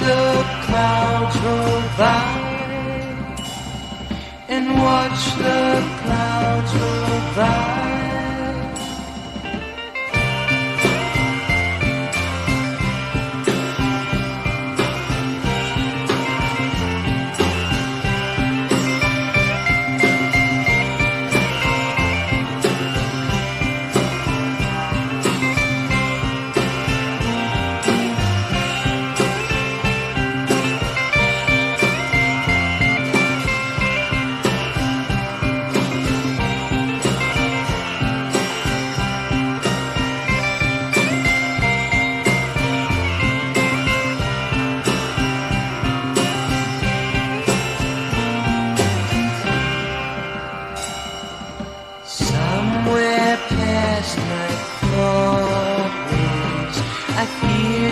the clouds roll by, and watch the clouds roll by.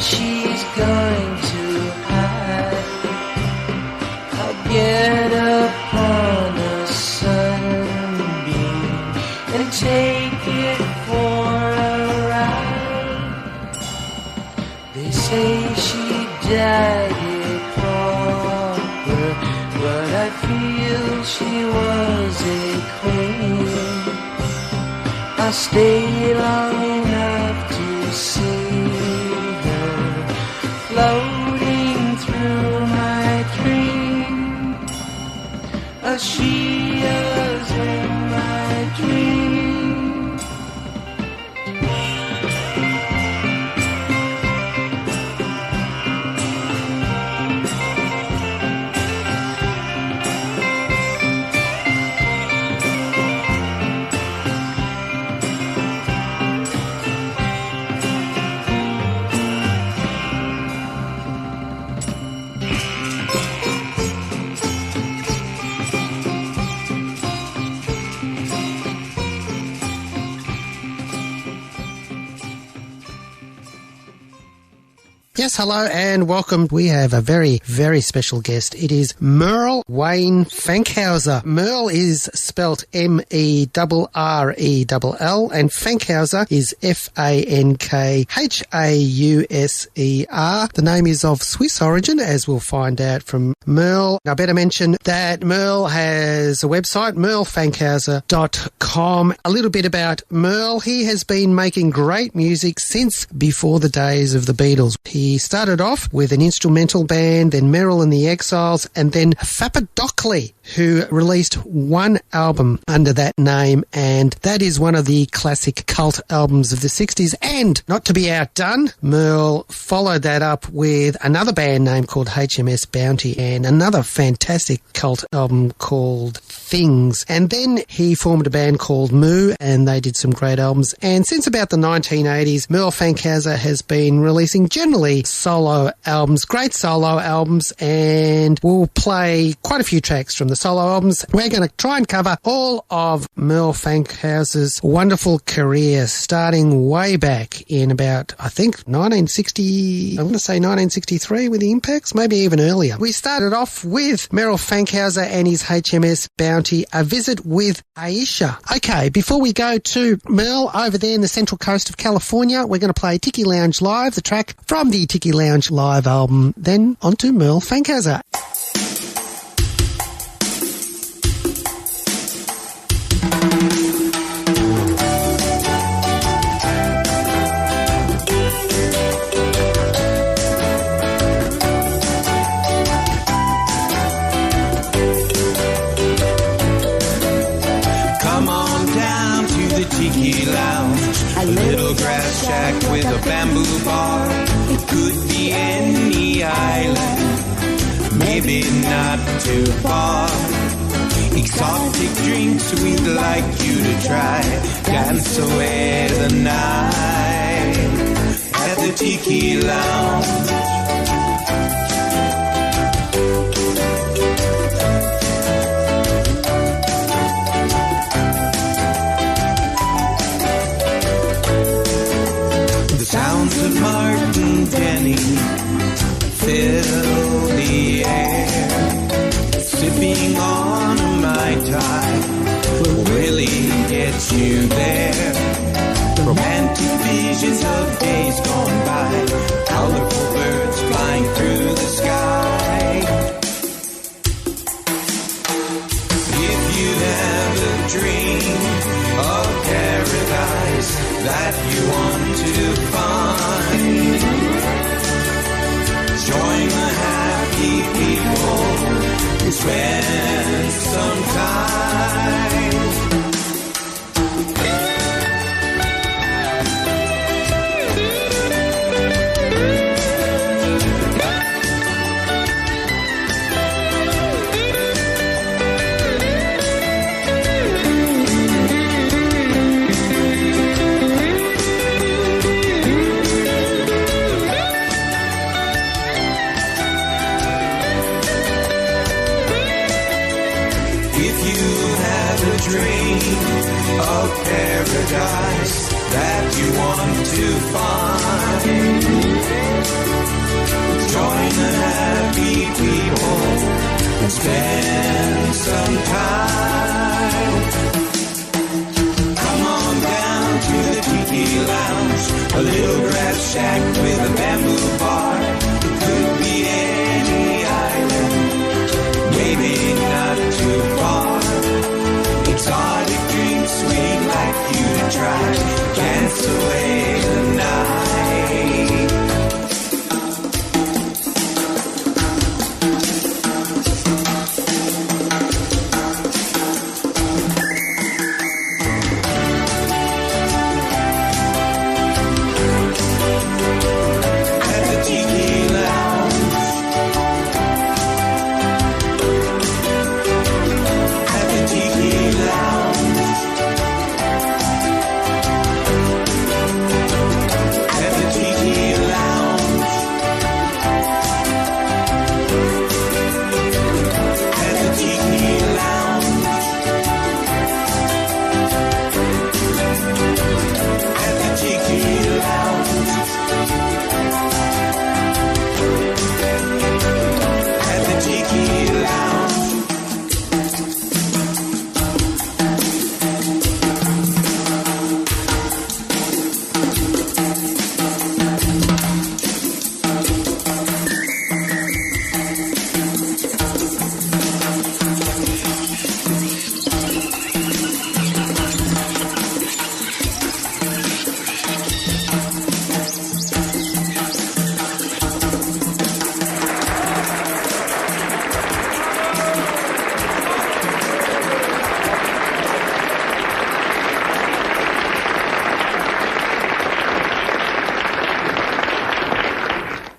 She's going to hide. I'll get upon a sunbeam and take it for a ride. They say she died a pauper, but I feel she was a queen. I'll stay long enough to see floating through my dream, she is in my dream. Yes, hello and welcome. We have a very, very special guest. It is Merrell Wayne Fankhauser. Merrell is spelt Merrell and Fankhauser is Fankhausser. The name is of Swiss origin, as we'll find out from Merrell. I better mention that Merrell has a website, merrellfankhauser.com. A little bit about Merrell. He has been making great music since before the days of the Beatles. He started off with an instrumental band, then Merrell the Exiles, and then Fapardokly, who released one album under that name, and that is one of the classic cult albums of the 60s. And not to be outdone, Merrell followed that up with another band name called HMS Bounty and another fantastic cult album called Things. And then he formed a band called Moo, and they did some great albums. And since about the 1980s, Merrell Fankhauser has been releasing generally solo albums, great solo albums, and we'll play quite a few tracks from the solo albums. We're going to try and cover all of Merrell Fankhauser's wonderful career, starting way back in about, I think, 1963 with the Impacts, maybe even earlier. We started off with Merrell Fankhauser and his HMS Bounty, A Visit with Aisha. Okay, before we go to Merrell over there in the central coast of California, we're going to play Tiki Lounge Live, the track from the Tiki Lounge Live album. Then on to Merrell Fankhauser. Tiki Lounge, a little grass shack with a bamboo bar. It could be any island, maybe not too far. Exotic drinks we'd like you to try. Dance away the night at the Tiki Lounge. Sounds of Martin Denny fill the air. Sipping on a Mai Tai will really get you there. Romantic visions of days gone by, colorful birds flying through the sky. you want to find. Join the happy people who spend some time. Of paradise that you want to find. Join the happy people and spend some time. Come on down to the Tiki Lounge, a little grass shack with a bamboo bar. It could be any island, maybe not too far. Exotic drinks we'd like you to try. Dance away the night. At the Tiki Lounge. At the Tiki Lounge. At the Tiki Lounge. At the Tiki Lounge. At the Tiki Lounge. At the Tiki Lounge.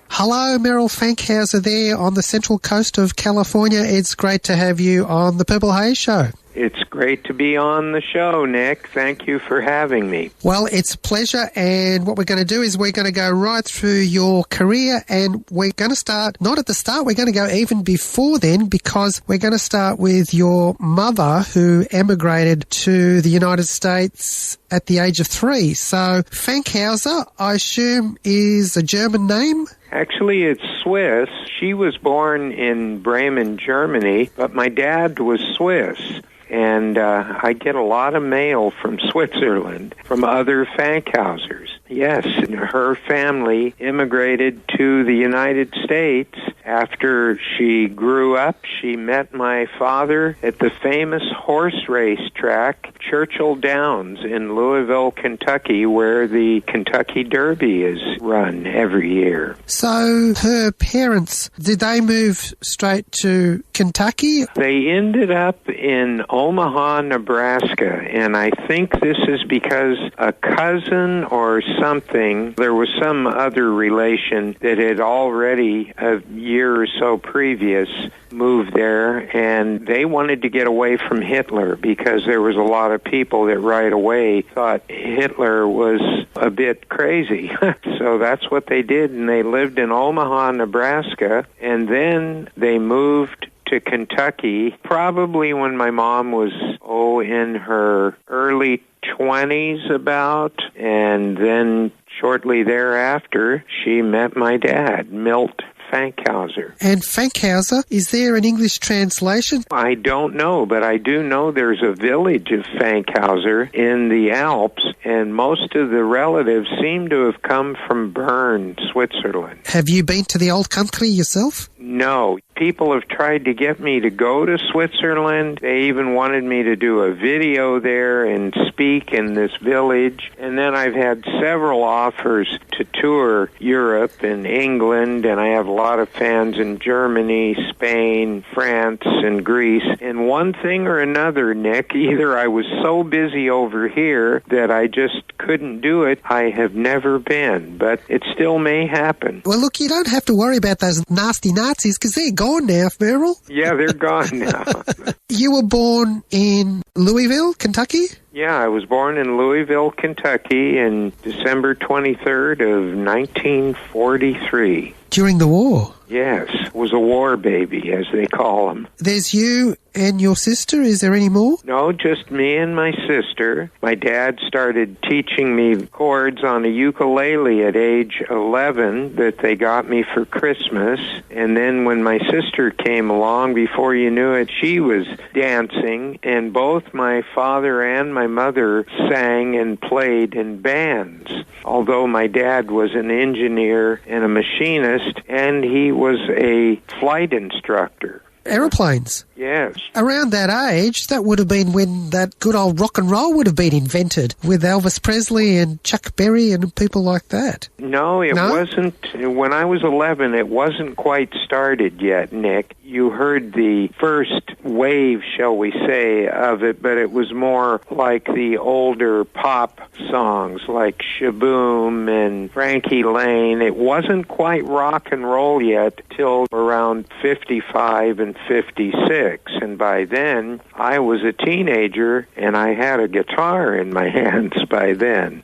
Hello, Merrell Fankhauser there on the central coast of California. It's great to have you on the Purple Haze Show. It's great to be on the show, Nick. Thank you for having me. Well, it's a pleasure, and what we're going to do is we're going to go right through your career, and we're going to start, not at the start, we're going to go even before then, because we're going to start with your mother, who emigrated to the United States at the age of 3. So Fankhauser, I assume, is a German name? Actually, it's Swiss. She was born in Bremen, Germany, but my dad was Swiss. And I get a lot of mail from Switzerland, from other Fankhausers. Yes, and her family immigrated to the United States. After she grew up, she met my father at the famous horse race track, Churchill Downs in Louisville, Kentucky, where the Kentucky Derby is run every year. So her parents, did they move straight to Kentucky? They ended up in Omaha, Nebraska, and I think this is because a cousin or something, there was some other relation that had already a year or so previous moved there, and they wanted to get away from Hitler because there was a lot of people that right away thought Hitler was a bit crazy. So that's what they did, and they lived in Omaha, Nebraska, and then they moved to Kentucky, probably when my mom was, in her early 20s about, and then shortly thereafter, she met my dad, Milt Fankhauser. And Fankhauser, is there an English translation? I don't know, but I do know there's a village of Fankhauser in the Alps, and most of the relatives seem to have come from Bern, Switzerland. Have you been to the old country yourself? No. People have tried to get me to go to Switzerland. They even wanted me to do a video there and speak in this village. And then I've had several offers to tour Europe and England, and I have a lot of fans in Germany, Spain, France, and Greece. And one thing or another, Nick, either I was so busy over here that I just couldn't do it. I have never been, but it still may happen. Well, look, you don't have to worry about those nasty Nazis because they're gone now, Merrell. Yeah, they're gone now. You were born in Louisville, Kentucky? Yeah, I was born in Louisville, Kentucky in December 23rd of 1943. During the war? Yes, was a war baby, as they call them. There's you and your sister. Is there any more? No, just me and my sister. My dad started teaching me chords on a ukulele at age 11 that they got me for Christmas. And then when my sister came along, before you knew it, she was dancing. And both my father and my mother sang and played in bands. Although my dad was an engineer and a machinist, and he was a flight instructor. Aeroplanes? Yes. Around that age, that would have been when that good old rock and roll would have been invented with Elvis Presley and Chuck Berry and people like that. No, it wasn't. When I was 11, it wasn't quite started yet, Nick. You heard the first wave, shall we say, of it, but it was more like the older pop songs like Shaboom and Frankie Lane. It wasn't quite rock and roll yet till around 55 and 56. And by then, I was a teenager, and I had a guitar in my hands by then.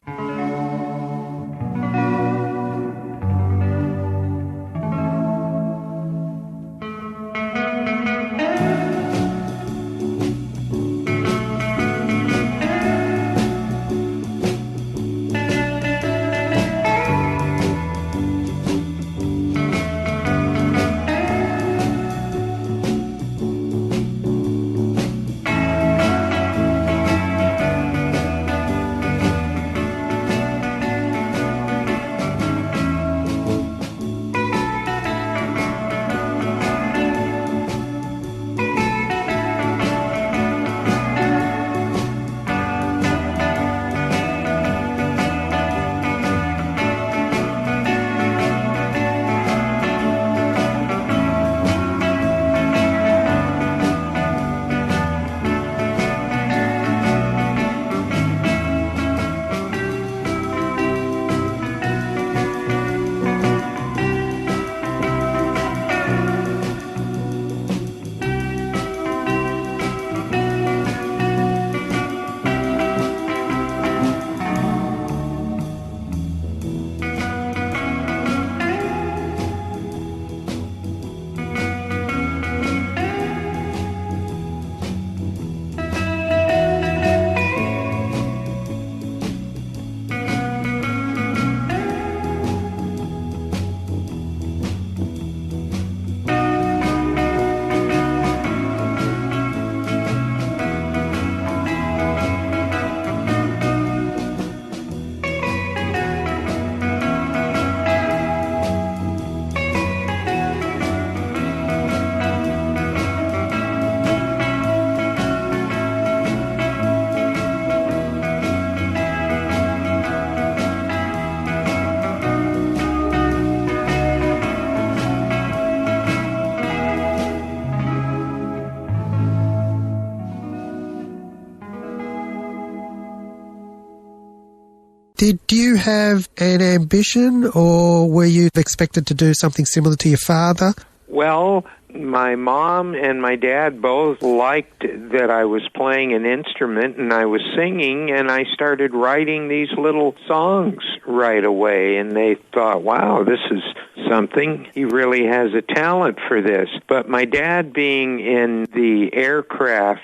Did you have an ambition, or were you expected to do something similar to your father? Well, my mom and my dad both liked that I was playing an instrument and I was singing, and I started writing these little songs right away, and they thought, wow, this is something. He really has a talent for this. But my dad, being in the aircraft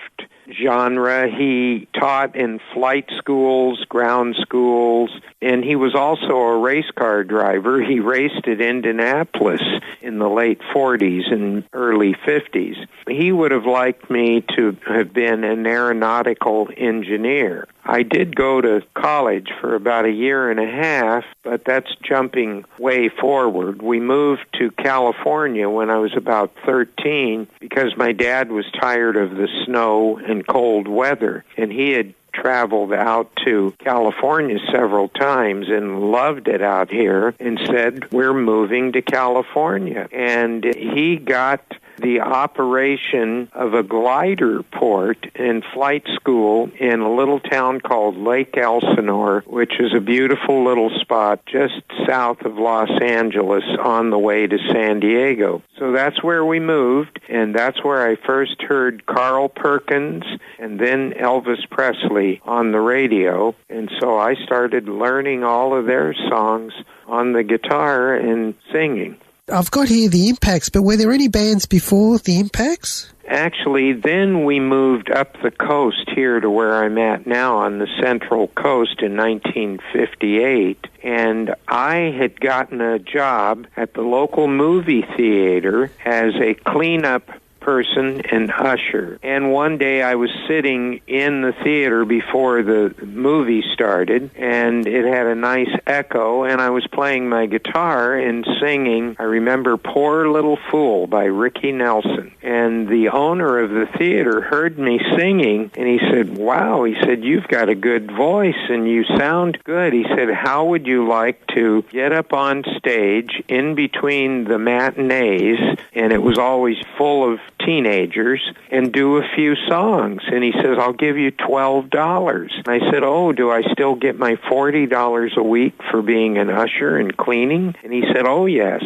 genre. He taught in flight schools, ground schools, and he was also a race car driver. He raced at Indianapolis in the late 40s and early 50s. He would have liked me to have been an aeronautical engineer. I did go to college for about a year and a half, but that's jumping way forward. We moved to California when I was about 13 because my dad was tired of the snow and cold weather, and he had traveled out to California several times and loved it out here and said, we're moving to California. And he got the operation of a glider port and flight school in a little town called Lake Elsinore, which is a beautiful little spot just south of Los Angeles on the way to San Diego. So that's where we moved, and that's where I first heard Carl Perkins and then Elvis Presley on the radio. And so I started learning all of their songs on the guitar and singing. I've got here the Impacts, but were there any bands before the Impacts? Actually, then we moved up the coast here to where I'm at now on the Central Coast in 1958, and I had gotten a job at the local movie theater as a cleanup person and usher. And one day I was sitting in the theater before the movie started, and it had a nice echo, and I was playing my guitar and singing, I remember Poor Little Fool by Ricky Nelson. And the owner of the theater heard me singing, and he said, wow, he said, you've got a good voice and you sound good. He said, how would you like to get up on stage in between the matinees, and it was always full of teenagers, and do a few songs? And he says, I'll give you $12. And I said, oh, do I still get my $40 a week for being an usher and cleaning? And he said, oh, yes.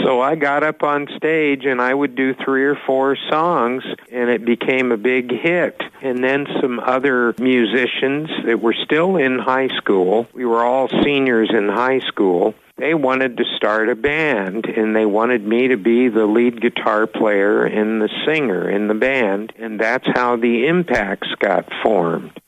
So I got up on stage, and I would do 3 or 4 songs, and it became a big hit. And then some other musicians that were still in high school, we were all seniors in high school, they wanted to start a band, and they wanted me to be the lead guitar player and the singer in the band, and that's how the Impacts got formed.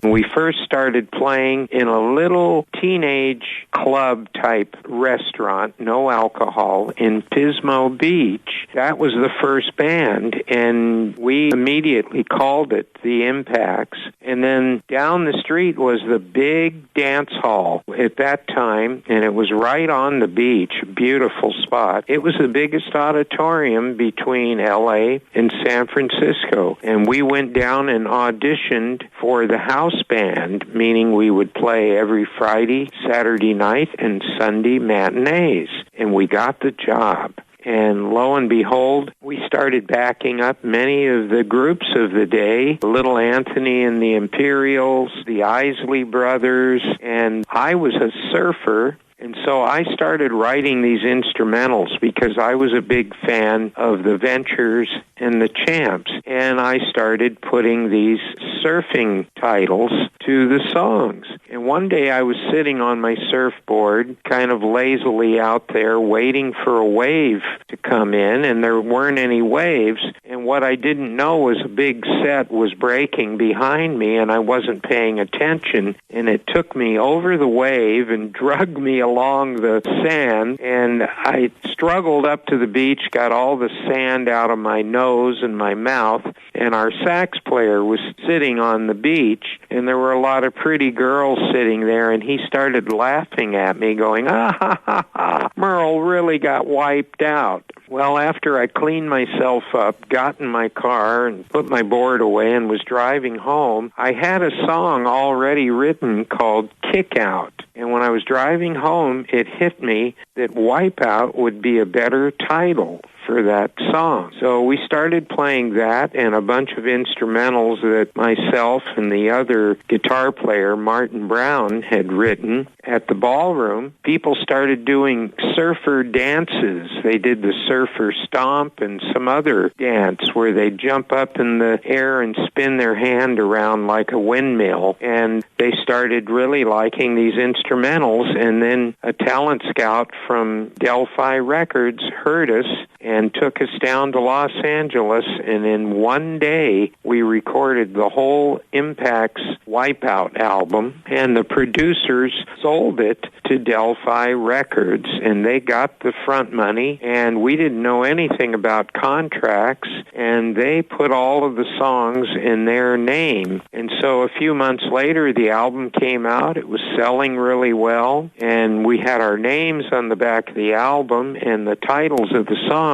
We first started playing in a little teenage club-type restaurant, no alcohol, in Pismo Beach. That was the first band, and we immediately called it the Impacts. And then down the street was the big dance hall at that time, and it was right on the beach, beautiful spot. It was the biggest auditorium between L.A. and San Francisco, and we went down and auditioned for the house band, meaning we would play every Friday, Saturday night, and Sunday matinees, and we got the job. And lo and behold, we started backing up many of the groups of the day, Little Anthony and the Imperials, the Isley Brothers, and I was a surfer. And so I started writing these instrumentals because I was a big fan of the Ventures and the Champs. And I started putting these surfing titles to the songs. And one day I was sitting on my surfboard, kind of lazily out there, waiting for a wave to come in, and there weren't any waves. And what I didn't know was a big set was breaking behind me, and I wasn't paying attention. And it took me over the wave and dragged me along the sand, and I struggled up to the beach, got all the sand out of my nose and my mouth, and our sax player was sitting on the beach, and there were a lot of pretty girls sitting there, and he started laughing at me, going, "Ah, ha, ha, ha, Merrell really got wiped out." Well, after I cleaned myself up, got in my car, and put my board away and was driving home, I had a song already written called Kick Out. And when I was driving home, it hit me that Wipeout would be a better title for that song. So we started playing that and a bunch of instrumentals that myself and the other guitar player, Martin Brown, had written at the ballroom. People started doing surfer dances. They did the surfer stomp and some other dance where they jump up in the air and spin their hand around like a windmill. And they started really liking these instrumentals. And then a talent scout from Delphi Records heard us and took us down to Los Angeles, and in one day we recorded the whole Impact's Wipeout album, and the producers sold it to Delphi Records, and they got the front money, and we didn't know anything about contracts, and they put all of the songs in their name. And so a few months later, the album came out. It was selling really well, and we had our names on the back of the album and the titles of the songs,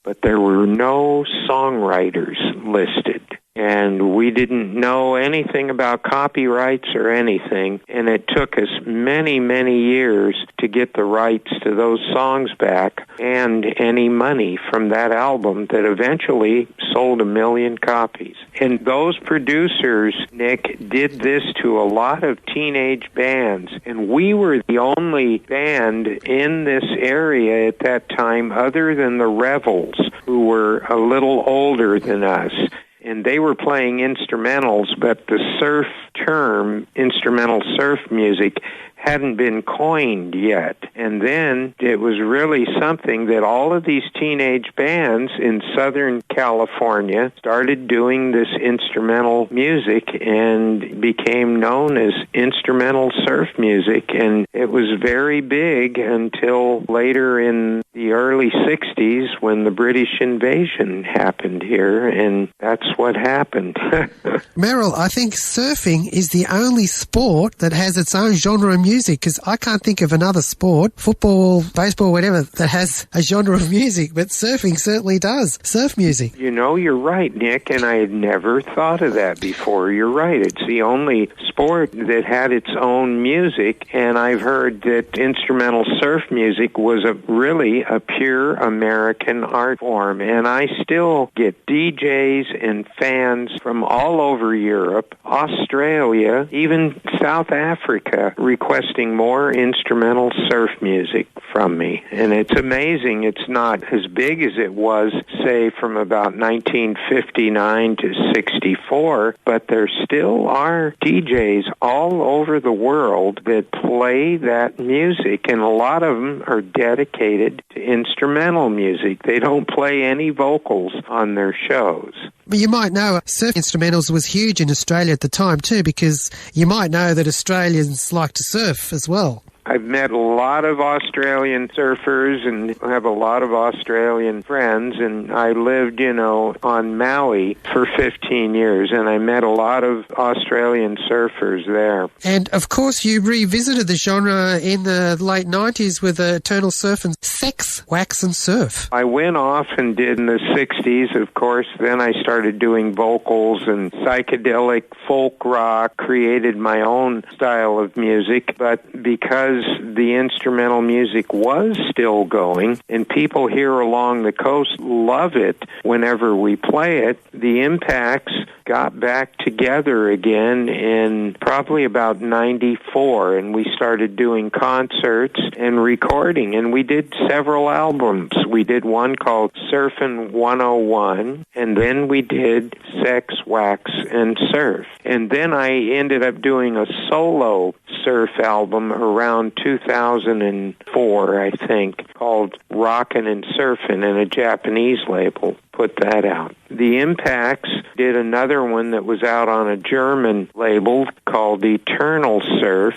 but there were no songwriters listed. And we didn't know anything about copyrights or anything, and it took us many, many years to get the rights to those songs back and any money from that album that eventually sold 1 million copies. And those producers, Nick, did this to a lot of teenage bands, and we were the only band in this area at that time other than the Rebels, who were a little older than us. And they were playing instrumentals, but the surf term, instrumental surf music, hadn't been coined yet. And then it was really something that all of these teenage bands in Southern California started doing this instrumental music and became known as instrumental surf music. And it was very big until later in the early 60s when the British invasion happened here, and that's what happened. Merrell, I think surfing is the only sport that has its own genre of music, because I can't think of another sport, football, baseball, whatever, that has a genre of music, but surfing certainly does. Surf music. You know, you're right, Nick, and I had never thought of that before. You're right. It's the only sport that had its own music, and I've heard that instrumental surf music was really a pure American art form, and I still get DJs and fans from all over Europe, Australia, even South Africa requesting more instrumental surf music from me. And it's amazing it's not as big as it was, say, from about 1959 to 64, but there still are DJs all over the world that play that music, and a lot of them are dedicated to instrumental music. They don't play any vocals on their shows. But you might know surf instrumentals was huge in Australia at the time too, because you might know that Australians like to surf as well. I've met a lot of Australian surfers and have a lot of Australian friends, and I lived, on Maui for 15 years, and I met a lot of Australian surfers there. And, of course, you revisited the genre in the late 90s with Eternal Surf and Sex, Wax and Surf. I went off and did in the 60s, of course. Then I started doing vocals and psychedelic folk rock, created my own style of music, but because because the instrumental music was still going, and people here along the coast love it whenever we play it. The Impacts got back together again in probably about 94, and we started doing concerts and recording, and we did several albums. We did one called Surfin' 101, and then we did Sex, Wax, and Surf. And then I ended up doing a solo surf album around 2004, I think, called Rockin' and Surfin', and a Japanese label put that out. The Impacts did another one that was out on a German label called Eternal Surf.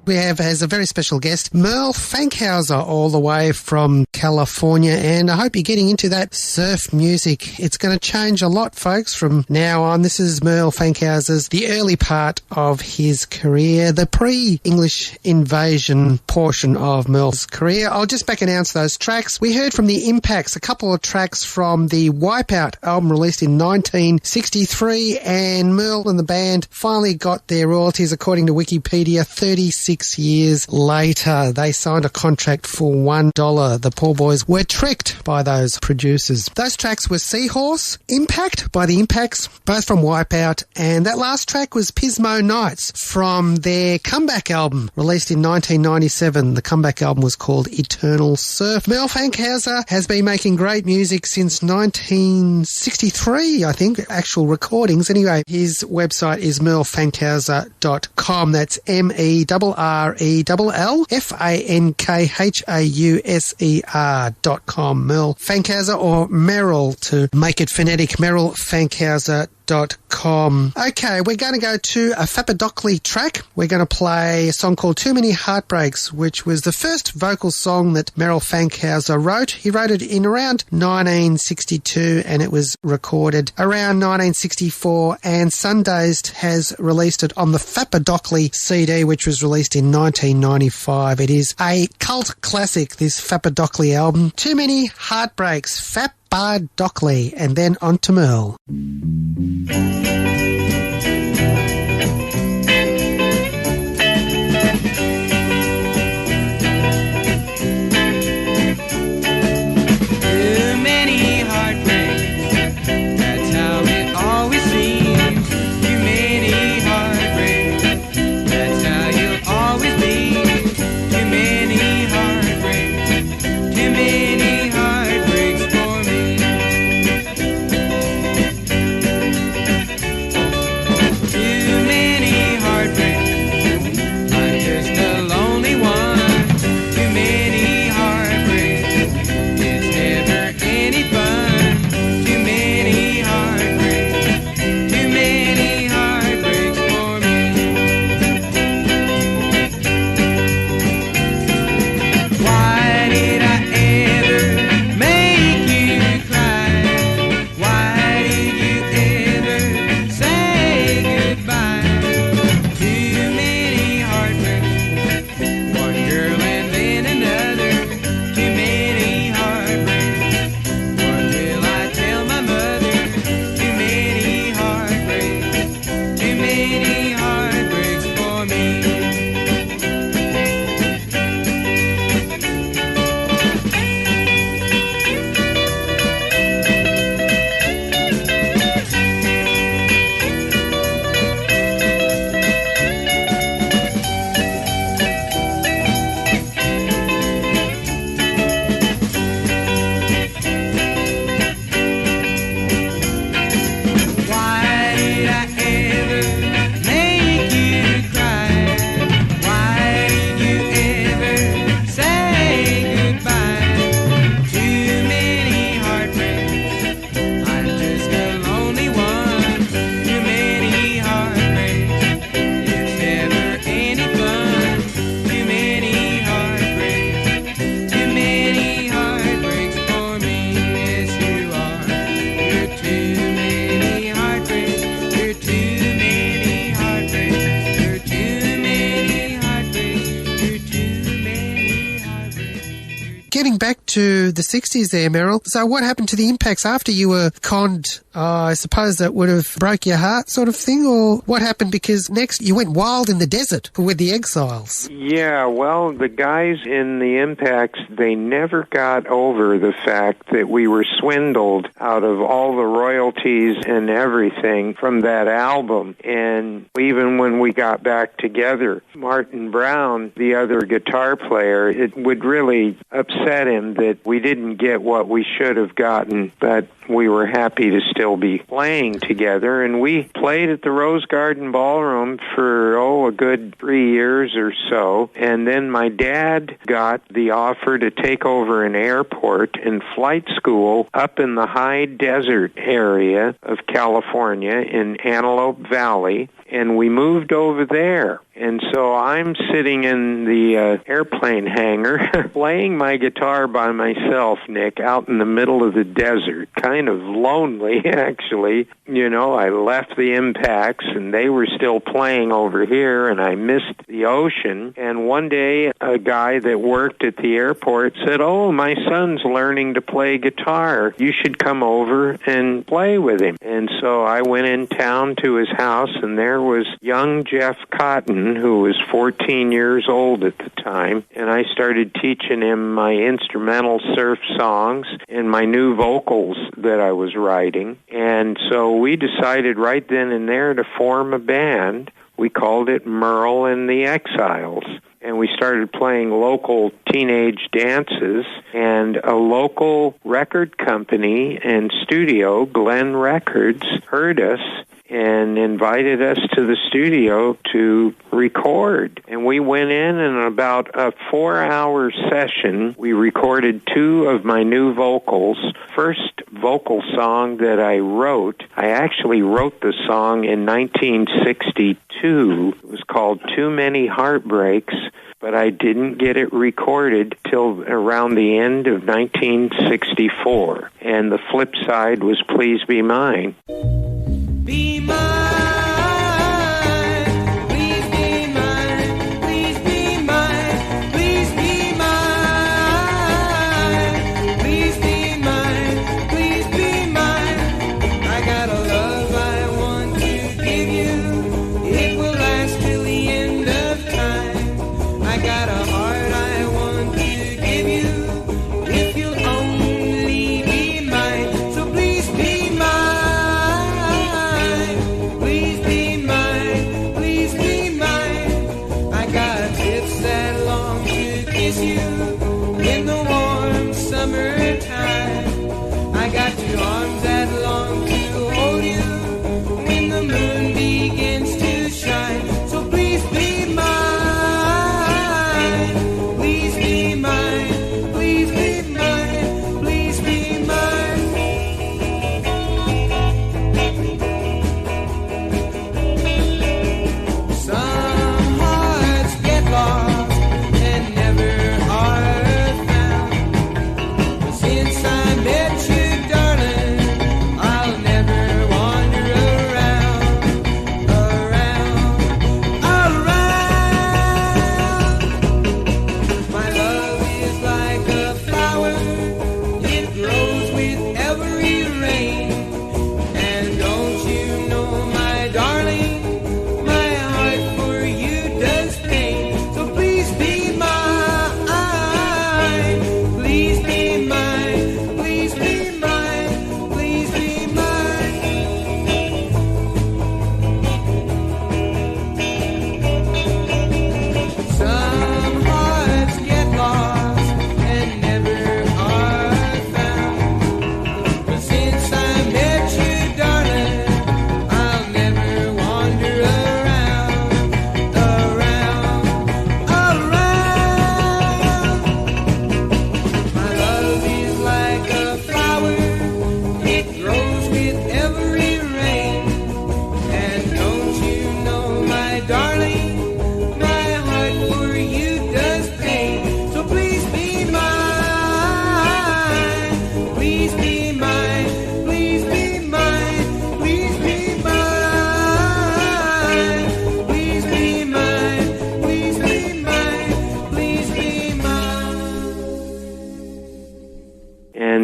We have as a very special guest, Merrell Fankhauser, all the way from California, and I hope you're getting into that surf music. It's going to change a lot, folks, from now on. This is Merrell Fankhauser's, the early part of his career, the pre-English invasion portion of Merrell's career. I'll just back announce those tracks. We heard from the Impacts, a couple of tracks from the Wipeout album released in 1963, and Merrell and the band finally got their royalties, according to Wikipedia, 36 years later. They signed a contract for $1. The poor boys were tricked by those producers. Those tracks were Seahorse, Impact by the Impacts, both from Wipeout, and that last track was Pismo Nights from their comeback album released in 1997. The comeback album was called Eternal Surf. Merrell Fankhauser has been making great music since 1963, I think, actual recordings. Anyway, his website is merrellfankhauser.com. That's MERRELLFANKHAUSER.com. Merrell Fankhauser, or Merrell to make it phonetic, merrellfankhauser.com. gmail.com. Okay, we're going to go to a Fapardokly track. We're going to play a song called Too Many Heartbreaks, which was the first vocal song that Merrell Fankhauser wrote. He wrote it in around 1962 and it was recorded around 1964, and Sundazed has released it on the Fapardokly CD, which was released in 1995. It is a cult classic, this Fapardokly album. Too Many Heartbreaks, Fapardokly, and then on to Merrell. Back to the 60s there, Merrell. So what happened to the Impacts after you were conned? I suppose that would have broke your heart sort of thing, or what happened? Because next you went wild in the desert with the Exiles. Yeah, well, the guys in the Impacts, they never got over the fact that we were swindled out of all the royalties and everything from that album. And even when we got back together, Martin Brown, the other guitar player, it would really upset him that we didn't get what we should have gotten, but we were happy to still be playing together. And we played at the Rose Garden Ballroom for, a good 3 years or so. And then my dad got the offer to take over an airport and flight school up in the high desert area of California in Antelope Valley. And we moved over there. And so I'm sitting in the airplane hangar playing my guitar by myself, Nick, out in the middle of the desert. Kind of lonely, actually. You know, I left the Impacts and they were still playing over here and I missed the ocean. And one day a guy that worked at the airport said, "Oh, my son's learning to play guitar. You should come over and play with him." And so I went in town to his house and there was young Jeff Cotton, who was 14 years old at the time, and I started teaching him my instrumental surf songs and my new vocals that I was writing. And so we decided right then and there to form a band. We called it Merrell and the Exiles. And we started playing local teenage dances, and a local record company and studio, Glen Records, heard us and invited us to the studio to record. And we went in, and about a 4-hour session, we recorded 2 of my new vocals. First vocal song that I wrote, I actually wrote the song in 1962. It was called Too Many Heartbreaks, but I didn't get it recorded till around the end of 1964. And the flip side was Please Be Mine. Be mine.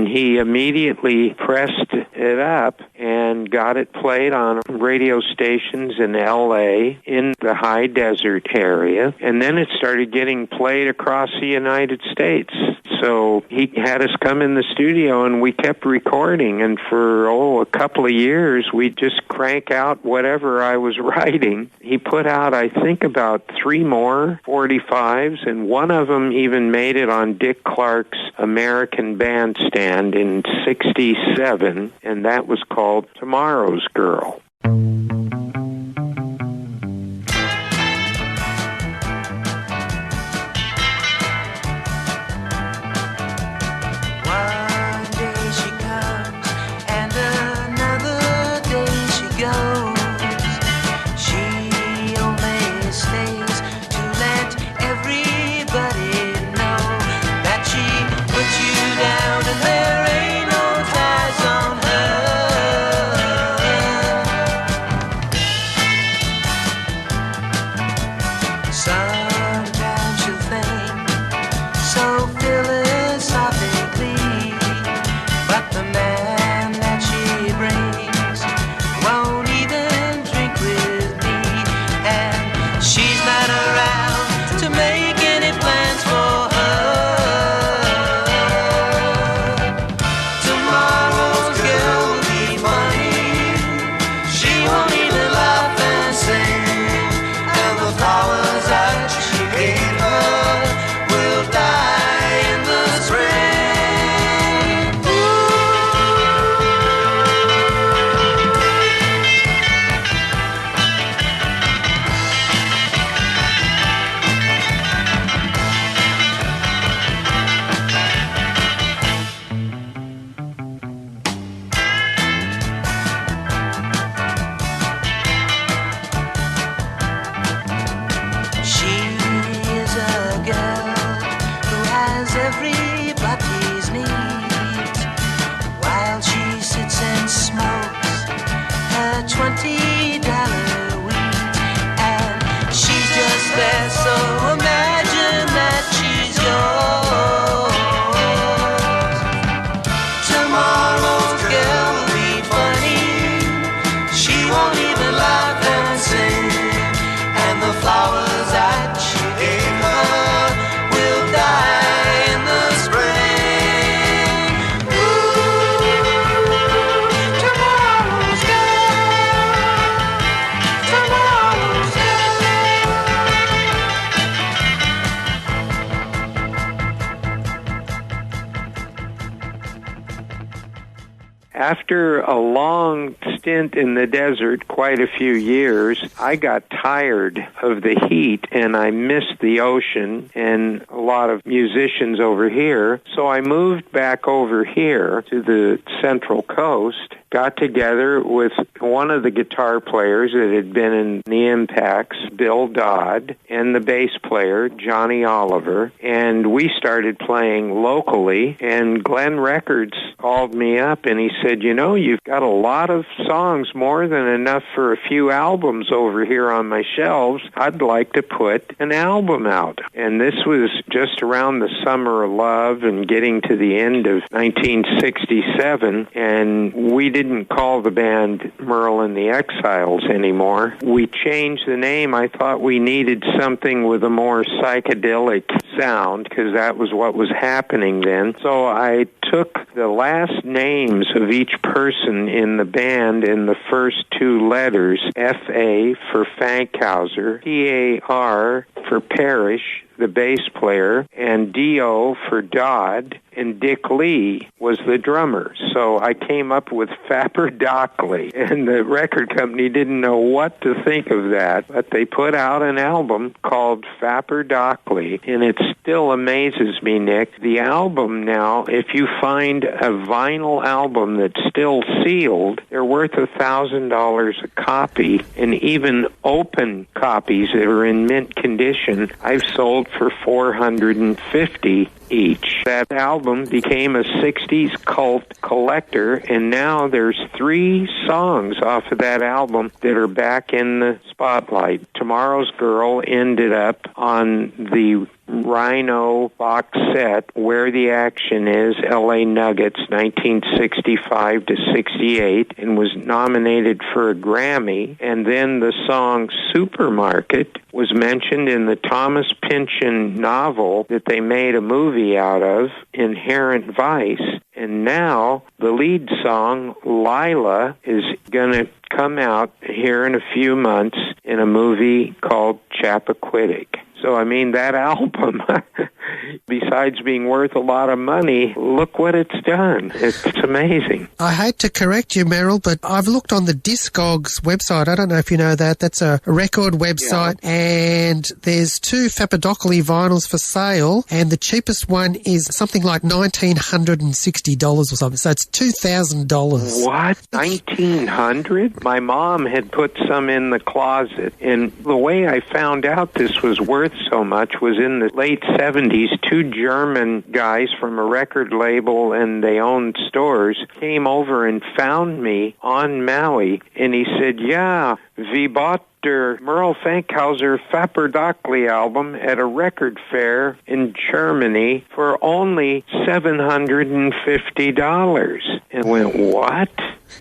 He immediately pressed it up and got it played on radio stations in L.A., in the high desert area, and then it started getting played across the United States. So he had us come in the studio, and we kept recording, and for, a couple of years, we'd just crank out whatever I was writing. He put out, I think, about 3 more 45s, and one of them even made it on Dick Clark's American Bandstand in '67, and that was called Tomorrow's Girl. Down and there ain't no ties on her. After a long stint in the desert, quite a few years, I got tired of the heat and I missed the ocean and a lot of musicians over here. So I moved back over here to the Central Coast, got together with one of the guitar players that had been in the Impacts, Bill Dodd, and the bass player, Johnny Oliver, and we started playing locally, and Glenn Records called me up and he said, you know, you've got a lot of songs, more than enough for a few albums over here on my shelves. I'd like to put an album out. And this was just around the Summer of Love and getting to the end of 1967, and we didn't call the band Merrell the Exiles anymore. We changed the name. I thought we needed something with a more psychedelic sound because that was what was happening then. So I took the last names of each person in the band in the first two letters, F.A. for Fankhauser, P.A.R. for Parrish, the bass player, and D.O. for Dodd, and Dick Lee was the drummer. So I came up with Fapardokly, and the record company didn't know what to think of that, but they put out an album called Fapardokly, and it still amazes me, Nick. The album now, if you find a vinyl album that's still sealed, they're worth $1,000 a copy, and even open copies that are in mint condition, I've sold for $450 each. That album became a 60s cult collector, and now there's 3 songs off of that album that are back in the spotlight. Tomorrow's Girl ended up on the Rhino box set, Where the Action Is, L.A. Nuggets, 1965 to 68, and was nominated for a Grammy. And then the song Supermarket was mentioned in the Thomas Pynchon novel that they made a movie out of, Inherent Vice. And now the lead song, Lila, is going to come out here in a few months in a movie called Chappaquiddick. So, I mean, that album, besides being worth a lot of money, look what it's done. It's amazing. I hate to correct you, Merrell, but I've looked on the Discogs website. I don't know if you know that. That's a record website, and there's 2 Fapardokly vinyls for sale, and the cheapest one is something like $1,960 or something. So it's $2,000. What? $1,900? My mom had put some in the closet, and the way I found out this was worth so much was in the late 70s, 2 German guys from a record label, and they owned stores, came over and found me on Maui, and he said, yeah, we bought der Merrell Fankhauser Fapardokly album at a record fair in Germany for only $750. And went, what?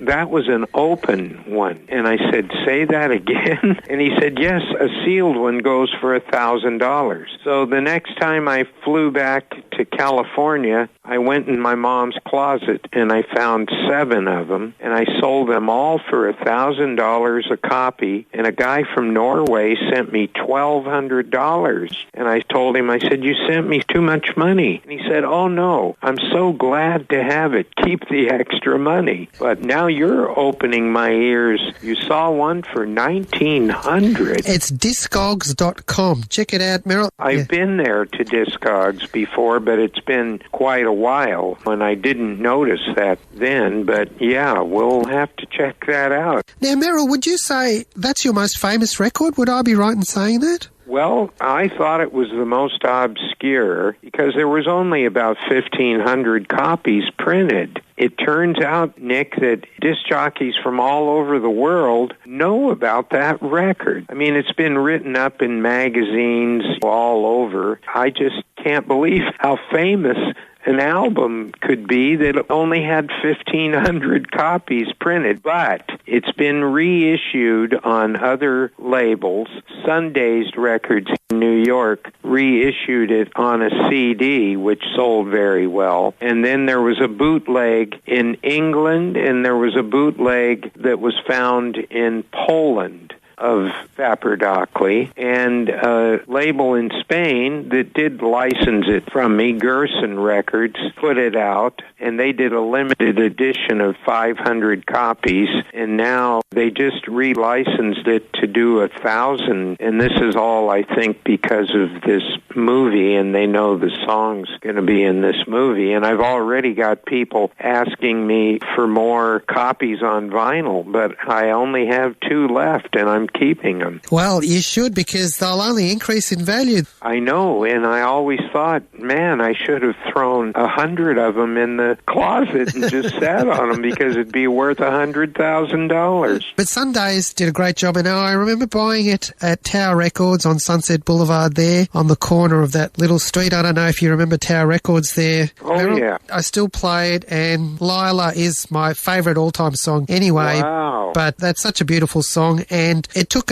That was an open one. And I said, say that again? And he said, yes, a sealed one goes for $1,000. So the next time I flew back to California, I went in my mom's closet and I found 7 of them, and I sold them all for $1,000 a copy, and a guy from Norway sent me $1,200. And I told him, I said, you sent me too much money. And he said, oh no, I'm so glad to have it. Keep the extra money. But now you're opening my ears. You saw one for $1,900. It's Discogs.com. Check it out, Merrell. I've been there to Discogs before, but it's been quite a while, and I didn't notice that then. But yeah, we'll have to check that out. Now, Merrell, would you say that's your most famous record? Would I be right in saying that? Well, I thought it was the most obscure because there was only about 1,500 copies printed. It turns out, Nick, that disc jockeys from all over the world know about that record. I mean, it's been written up in magazines all over. I just can't believe how famous an album could be that only had 1,500 copies printed, but it's been reissued on other labels. Sundazed Records in New York reissued it on a CD, which sold very well. And then there was a bootleg in England, and there was a bootleg that was found in Poland of Fapardokly, and a label in Spain that did license it from me, Gerson Records, put it out, and they did a limited edition of 500 copies, and now they just relicensed it to do 1,000, and this is all, I think, because of this movie, and they know the song's going to be in this movie, and I've already got people asking me for more copies on vinyl, but I only have 2 left, and I'm keeping them. Well, you should, because they'll only increase in value. I know, and I always thought, man, I should have thrown 100 of them in the closet and just sat on them, because it'd be worth $100,000. But Sundays did a great job, and I remember buying it at Tower Records on Sunset Boulevard there, on the corner of that little street. I don't know if you remember Tower Records there. Oh, Merrell. yeah. I still play it, and Lila is my favourite all-time song anyway. Wow. But that's such a beautiful song, and it took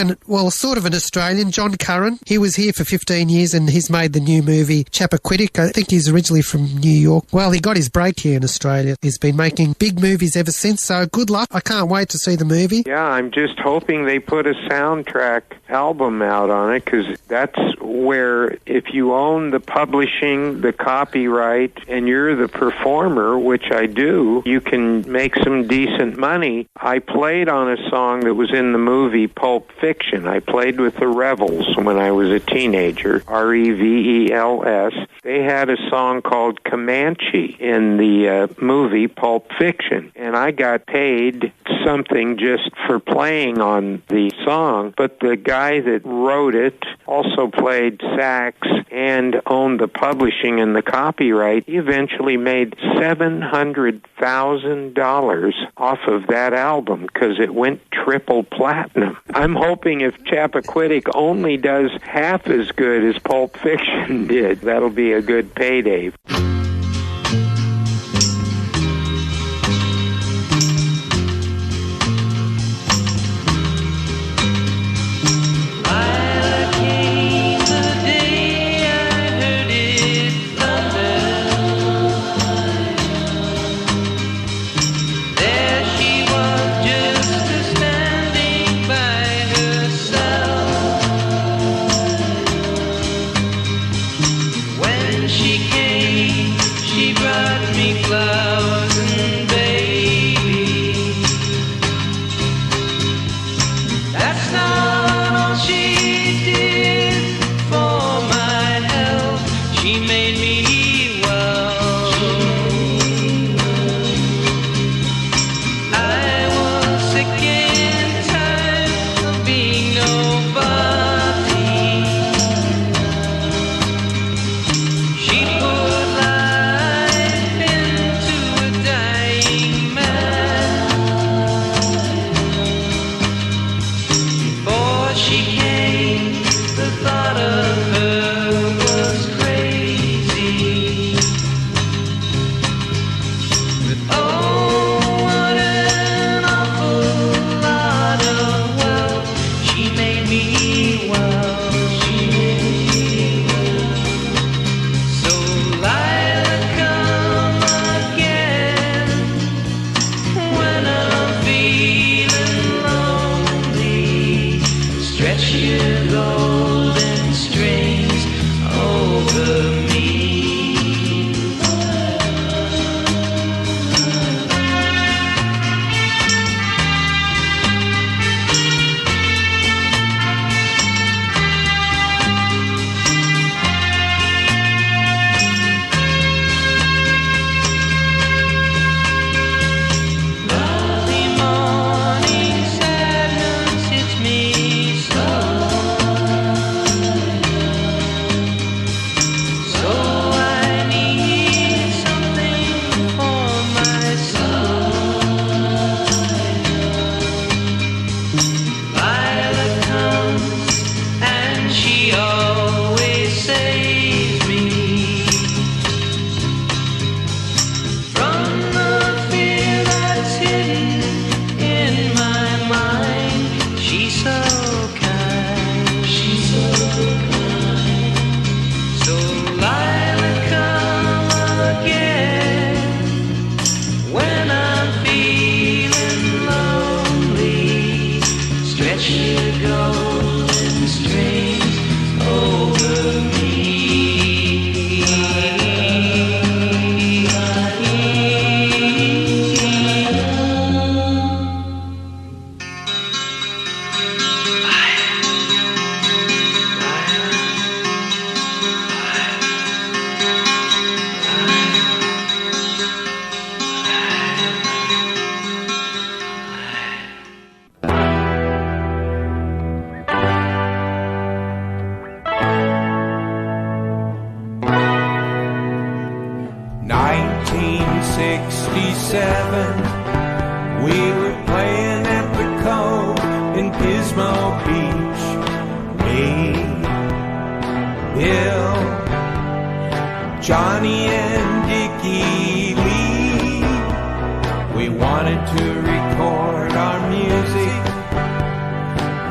sort of an Australian, John Curran. He was here for 15 years, and he's made the new movie Chappaquiddick. I think he's originally from New York. Well, he got his break here in Australia. He's been making big movies ever since, so good luck. I can't wait to see the movie. Yeah, I'm just hoping they put a soundtrack album out on it, because that's where, if you own the publishing, the copyright, and you're the performer, which I do, you can make some decent money. I played on a song that was in the movie Pulp Fiction. I played with the Revels when I was a teenager, Revels. They had a song called Comanche in the movie Pulp Fiction, and I got paid something just for playing on the song, but the guy that wrote it also played sax and owned the publishing and the copyright. He eventually made $700,000 off of that album because it went triple platinum. I'm hoping if Chappaquiddick only does half as good as Pulp Fiction did, that'll be a good payday. The thought of her was crazy. we were playing at the Cove in Pismo Beach. Me, Bill, Johnny and Dickie Lee. We wanted to record our music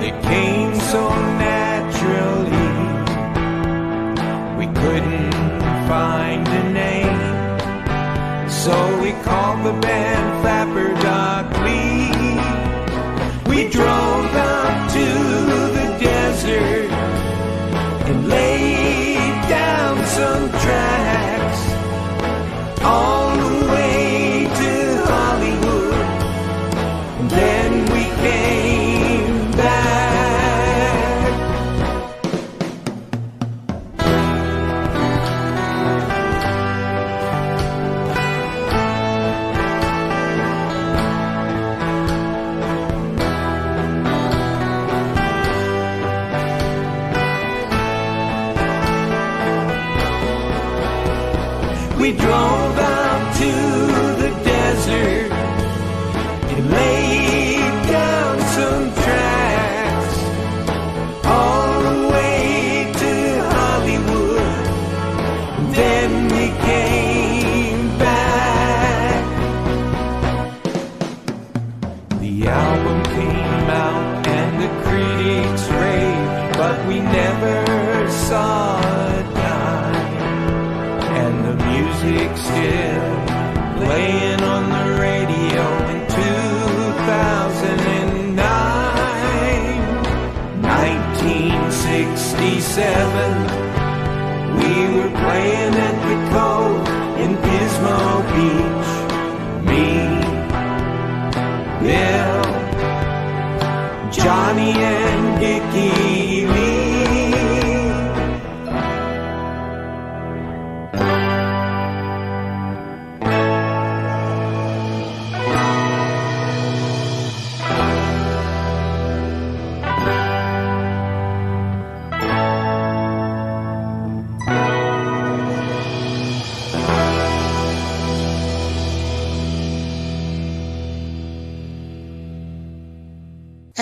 that came so naturally. We couldn't find a name, so we called the band Fapardokly. We drove out to the desert and laid down some tracks all the way to Hollywood. And then we came back. We drove out to the desert and laid down some tracks all the way to Hollywood. Then we came back. The album came out and the critics raved, but we never saw a dime. And the music still playing on the radio in 2009. 1967, we were playing at the Cove in Pismo Beach. Me, Bill, Johnny and Dickie Lee.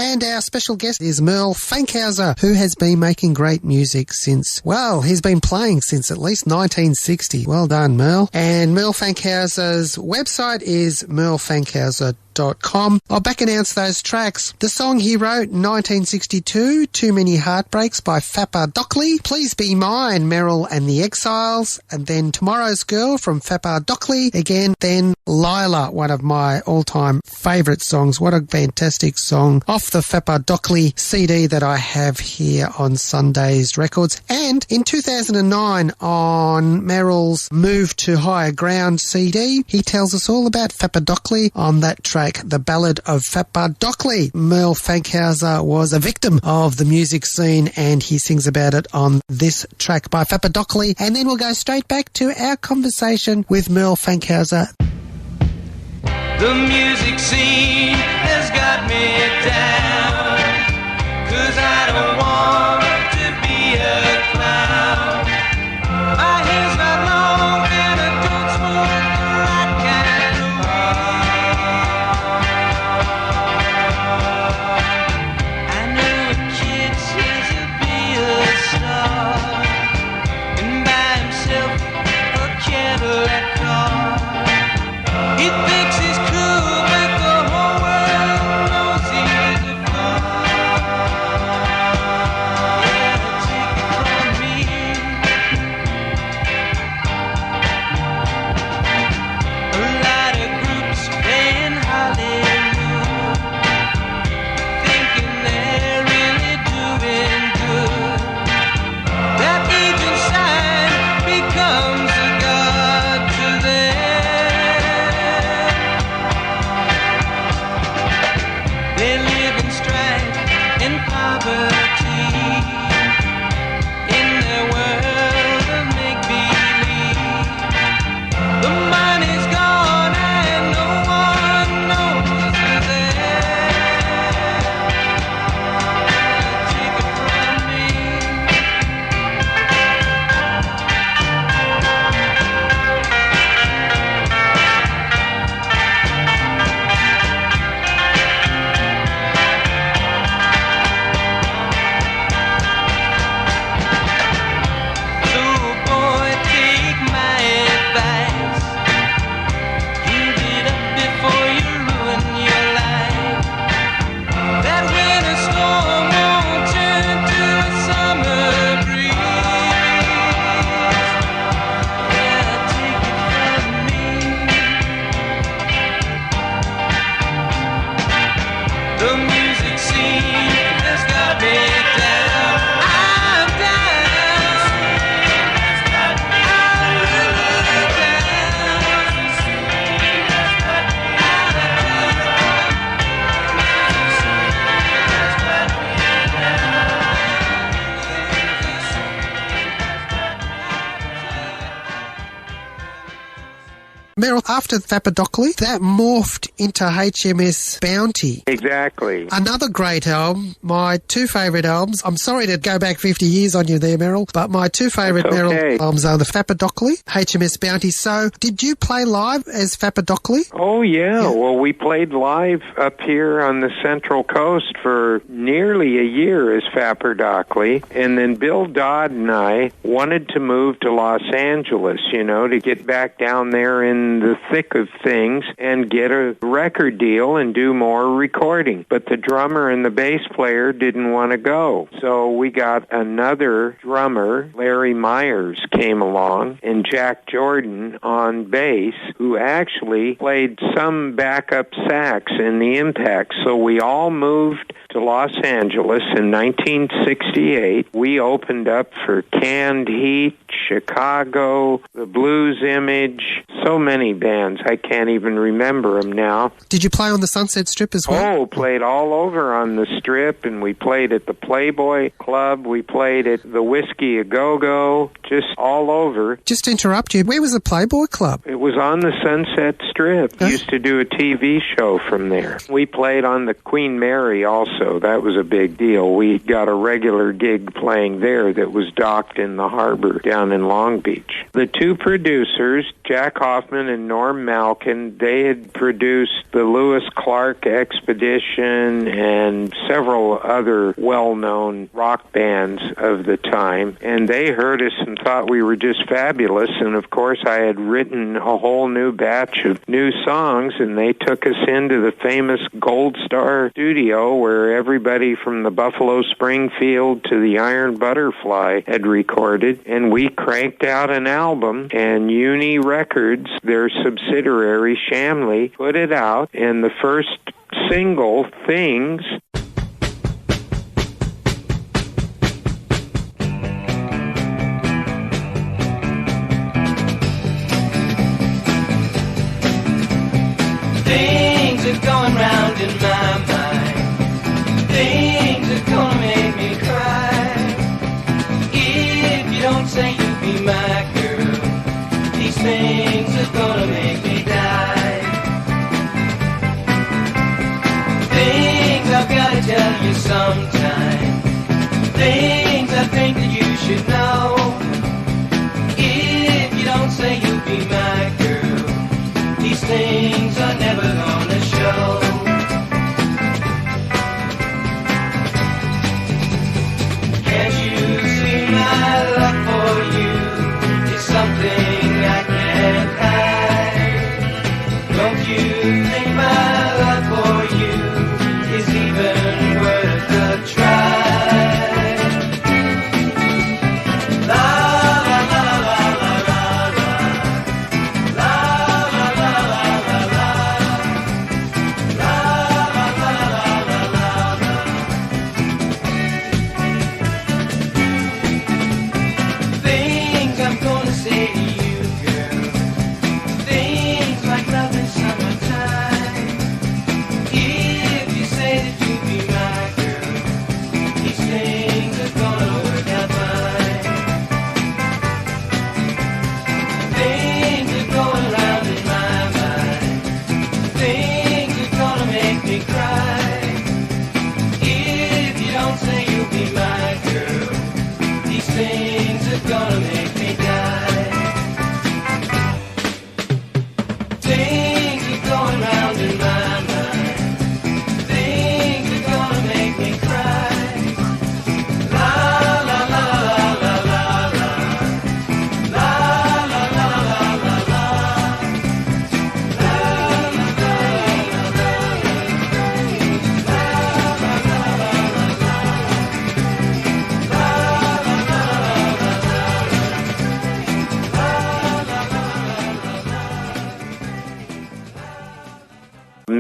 And our special guest is Merrell Fankhauser, who has been making great music since, well, he's been playing since at least 1960. Well done, Merrell. And Merrell Fankhauser's website is merrellfankhauser.com. I'll back announce those tracks. The song he wrote in 1962, Too Many Heartbreaks by Fapardokly, Please Be Mine, Merrell and the Exiles, and then Tomorrow's Girl from Fapardokly again, then Lila, one of my all-time favourite songs. What a fantastic song off the Fapardokly CD that I have here on Sunday's Records. And in 2009 on Merrell's Move to Higher Ground CD, he tells us all about Fapardokly on that track, The Ballad of Fapardokly. Merrell Fankhauser was a victim of the music scene and he sings about it on this track by Fapardokly. And then we'll go straight back to our conversation with Merrell Fankhauser. The music scene has got me down, 'cause I don't want to be a clown. My hair's not long and I don't smoke the right kind of weed. I know a kid says he'll be a star and buy himself a Cadillac car. He thinks he's cool, but the whole world knows he's a fraud. Merrell, after Fapardokly, that morphed into HMS Bounty. Exactly. Another great album. My two favourite albums. I'm sorry to go back 50 years on you there, Merrell, but my two favourite Merrell albums are the Fapardokly, HMS Bounty. So, did you play live as Fapardokly? Oh, yeah. Well, we played live up here on the Central Coast for nearly a year as Fapardokly, and then Bill Dodd and I wanted to move to Los Angeles, to get back down there in the thick of things and get a record deal and do more recording. But the drummer and the bass player didn't want to go. So we got another drummer, Larry Myers, came along, and Jack Jordan on bass, who actually played some backup sax in the Impact. So we all moved to Los Angeles in 1968. We opened up for Canned Heat, Chicago, the Blues Image, so many bands. I can't even remember them now. Did you play on the Sunset Strip as well? Oh, played all over on the Strip, and we played at the Playboy Club. We played at the Whiskey A Go-Go, just all over. Just to interrupt you, where was the Playboy Club? It was on the Sunset Strip. Huh? Used to do a TV show from there. We played on the Queen Mary also. That was a big deal. We got a regular gig playing there that was docked in the harbor down in Long Beach. The two producers, Jack Hoffman and Norm Malkin, they had produced the Lewis Clark Expedition and several other well-known rock bands of the time. And they heard us and thought we were just fabulous. And of course, I had written a whole new batch of new songs, and they took us into the famous Gold Star studio where everybody from the Buffalo Springfield to the Iron Butterfly had recorded. And we cranked out an album, and Uni Records, their subsidiary Shamley, put it out, and the first single, Things, Things are going round in my mind. Things are gonna make me cry. If you don't say you'll be my girl, these things are gonna make me die. Things I've gotta tell you sometime. Things I think that you should know. If you don't say you'll be my girl, these things are never gonna show. Can't you see my love for you is something I can't hide? Don't you think my love for you is even worth a try?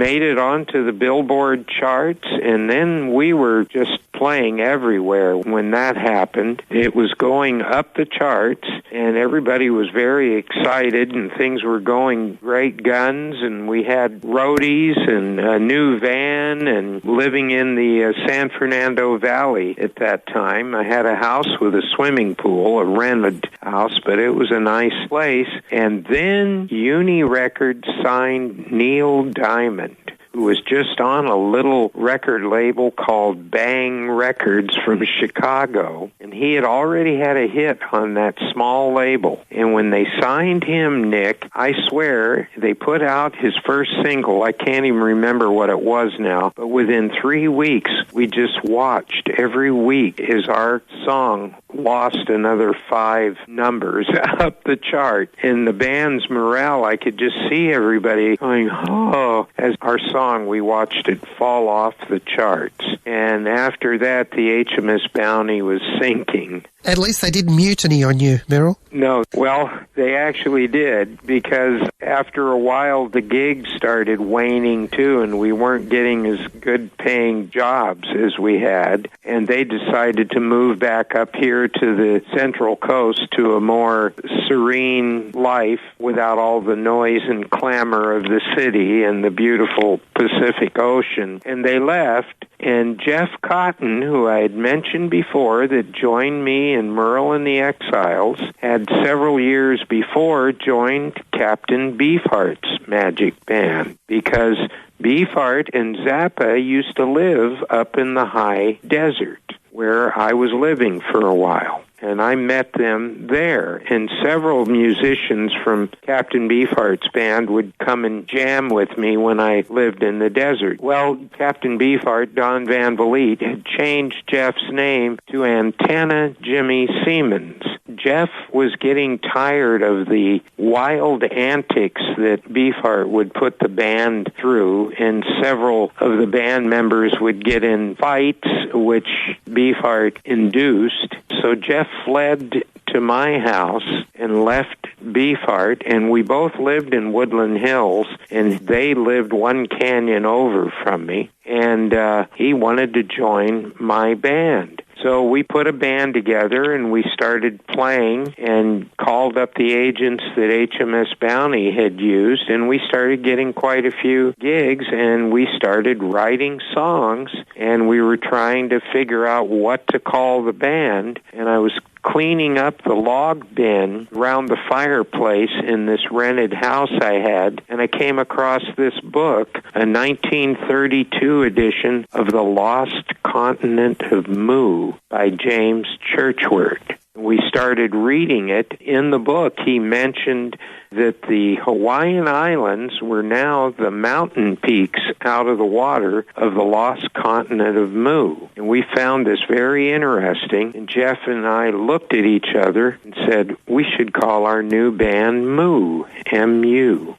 made it onto the Billboard charts, and then we were just playing everywhere when that happened. It was going up the charts, and everybody was very excited, and things were going great guns, and we had roadies and a new van, and living in the San Fernando Valley at that time. I had a house with a swimming pool, a rented house, but it was a nice place. And then Uni Records signed Neil Diamond, who was just on a little record label called Bang Records from Chicago. And he had already had a hit on that small label. And when they signed him, Nick, I swear they put out his first single. I can't even remember what it was now. But within 3 weeks, we just watched every week as our song lost another 5 numbers up the chart. In the band's morale, I could just see everybody going, oh, as our song, we watched it fall off the charts. And after that, the HMS Bounty was sinking. At least they didn't mutiny on you, Merrell. No, well, they actually did, because after a while the gigs started waning too, and we weren't getting as good paying jobs as we had, and they decided to move back up here to the Central Coast to a more serene life without all the noise and clamor of the city and the beautiful Pacific Ocean. And they left, and Jeff Cotton, who I had mentioned before that joined me in Merrell and the Exiles, had several years before joined Captain Beefheart's Magic Band, because Beefheart and Zappa used to live up in the high desert where I was living for a while. And I met them there, and several musicians from Captain Beefheart's band would come and jam with me when I lived in the desert. Well, Captain Beefheart, Don Van Vliet, had changed Jeff's name to Antenna Jimmy Siemens. Jeff was getting tired of the wild antics that Beefheart would put the band through, and several of the band members would get in fights, which Beefheart induced. So Jeff fled to my house and left Beefheart, and we both lived in Woodland Hills, and they lived one canyon over from me, and he wanted to join my band. So we put a band together, and we started playing and called up the agents that HMS Bounty had used, and we started getting quite a few gigs, and we started writing songs, and we were trying to figure out what to call the band. And I was cleaning up the log bin around the fireplace in this rented house I had, and I came across this book, a 1932 edition of The Lost Continent of Mu by James Churchward. We started reading it. In the book, he mentioned that the Hawaiian Islands were now the mountain peaks out of the water of the lost continent of Mu. And we found this very interesting. And Jeff and I looked at each other and said, we should call our new band Mu, M-U.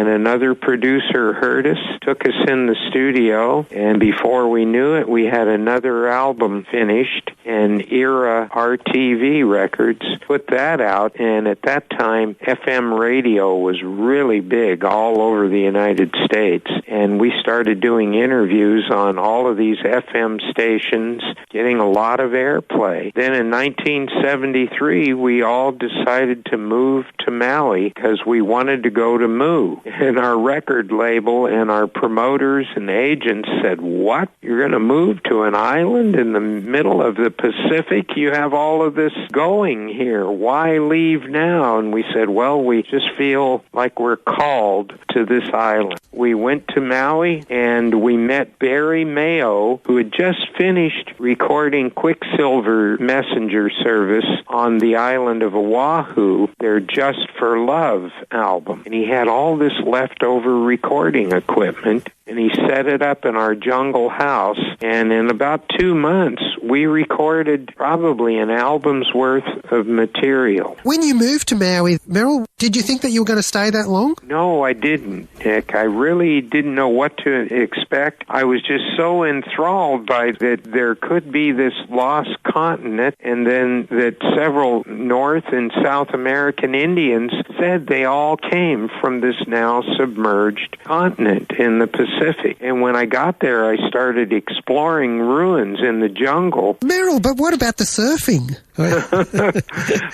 and another producer heard us, took us in the studio, and before we knew it, we had another album finished, and Era RTV Records put that out, and at that time, FM radio was really big all over the United States, and we started doing interviews on all of these FM stations, getting a lot of airplay. Then in 1973, we all decided to move to Maui because we wanted to go to Moo. And our record label and our promoters and agents said, "What? You're going to move to an island in the middle of the Pacific? You have all of this going here. Why leave now?" And we said, "Well, we just feel like we're called to this island." We went to Maui and we met Barry Mayo, who had just finished recording Quicksilver Messenger Service on the island of Oahu, their Just for Love album. And he had all this leftover recording equipment, and he set it up in our jungle house, and in about 2 months, we recorded probably an album's worth of material. When you moved to Maui, Merrell, did you think that you were going to stay that long? No, I didn't, Nick. I really didn't know what to expect. I was just so enthralled by that there could be this lost continent, and then that several North and South American Indians said they all came from this now submerged continent in the Pacific. And when I got there, I started exploring ruins in the jungle. Merrell, but what about the surfing?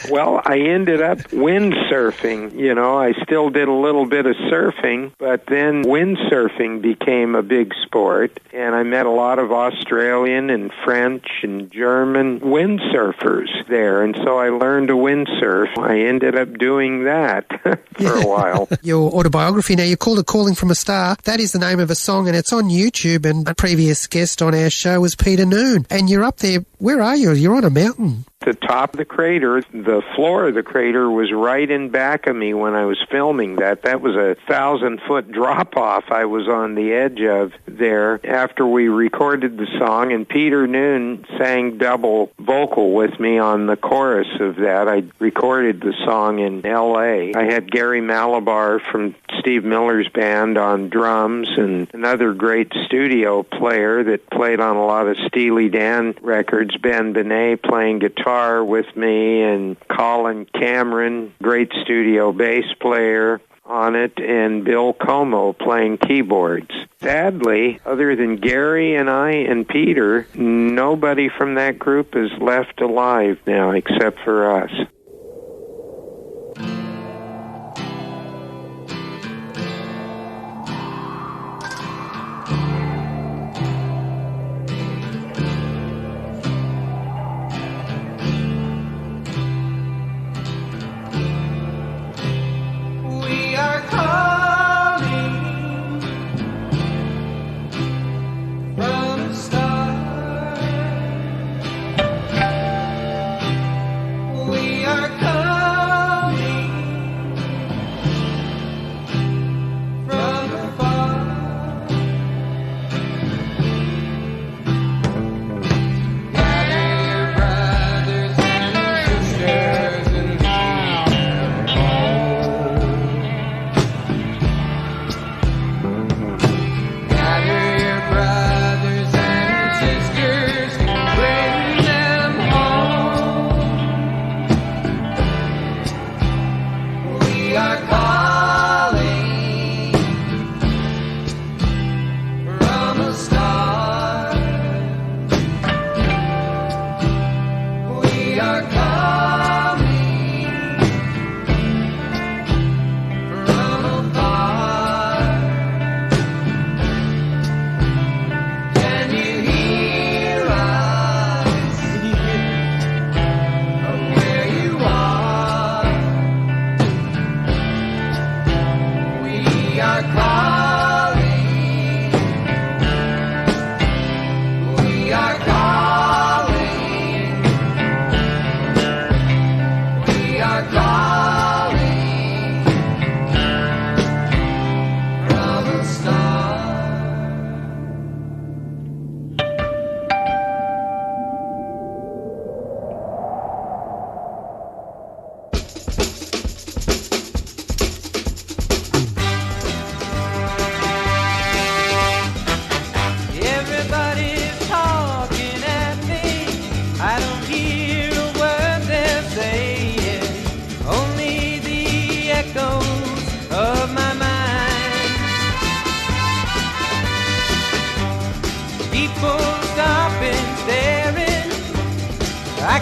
Well, I ended up windsurfing. You know, I still did a little bit of surfing, but then windsurfing became a big sport, and I met a lot of Australian and French and German windsurfers there, and so I learned to windsurf. I ended up doing that for a while. Your autobiography, now you called it Calling from a Star. That is the name of a song, and it's on YouTube, and a previous guest on our show was Peter Noon. And you're up there, where are you? You're on a mountain. The top of the crater, the floor of the crater was right in back of me when I was filming that. That was a 1,000-foot drop-off I was on the edge of there after we recorded the song, and Peter Noon sang double vocal with me on the chorus of that. I recorded the song in L.A. I had Gary Malabar from Steve Miller's band on drums, and another great studio player that played on a lot of Steely Dan records, Ben Benet, playing guitar with me, and Colin Cameron, great studio bass player on it, and Bill Como playing keyboards. Sadly, other than Gary and I and Peter, nobody from that group is left alive now except for us. We are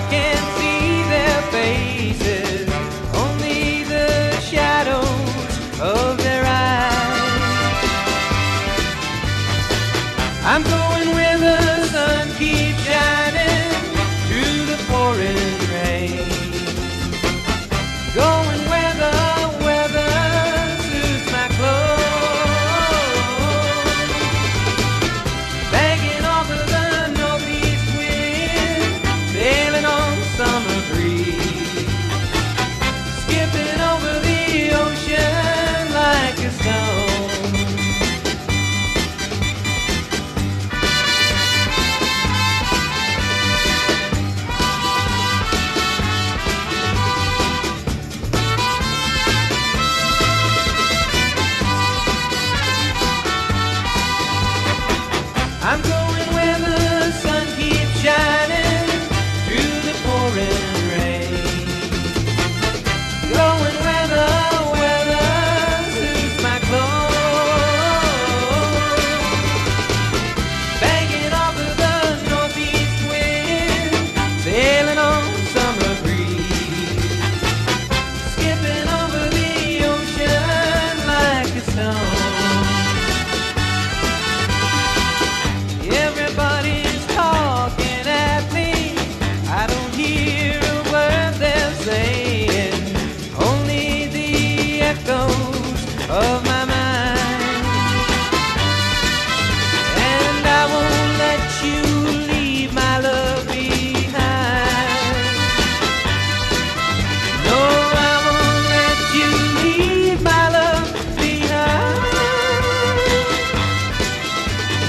can't see their faces, only the shadows of their eyes. I'm going where the sun keeps shining through the pouring rain. Going where the weather suits my clothes. Banking off of the northeast wind, sailing on summer breeze. Skipping over the ocean like a stone. I'm going where the sun keeps shining through the pouring rain. Going where the weather suits my clothes. Banking off of the northeast wind, sailing on summer breeze. Skipping over the ocean like a stone. Everybody's talking at me, I don't hear a word they're saying, only the echoes of my mind. And I won't let you leave my love behind. No, I won't let you leave my love behind.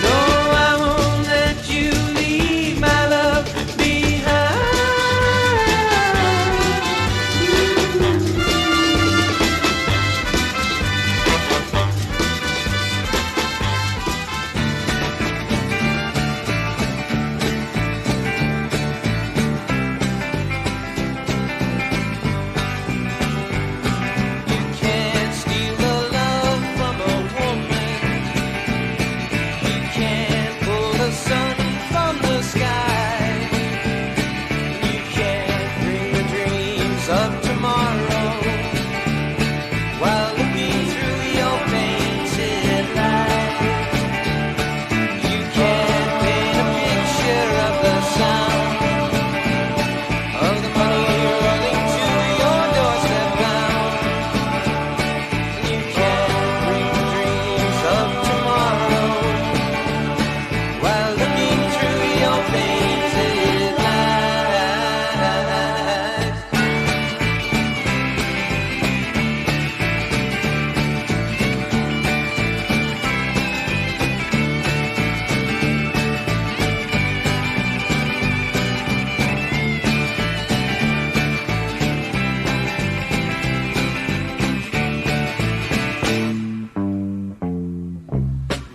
No, I won't let you leave my love behind. You can't steal the love from a woman. You can't pull the sun from the sky. You can't bring the dreams of tomorrow while looking through your painted light. You can't paint a picture of the sound of the money rolling to your doorstep bound. You can't bring the dreams of tomorrow while looking through your painted light.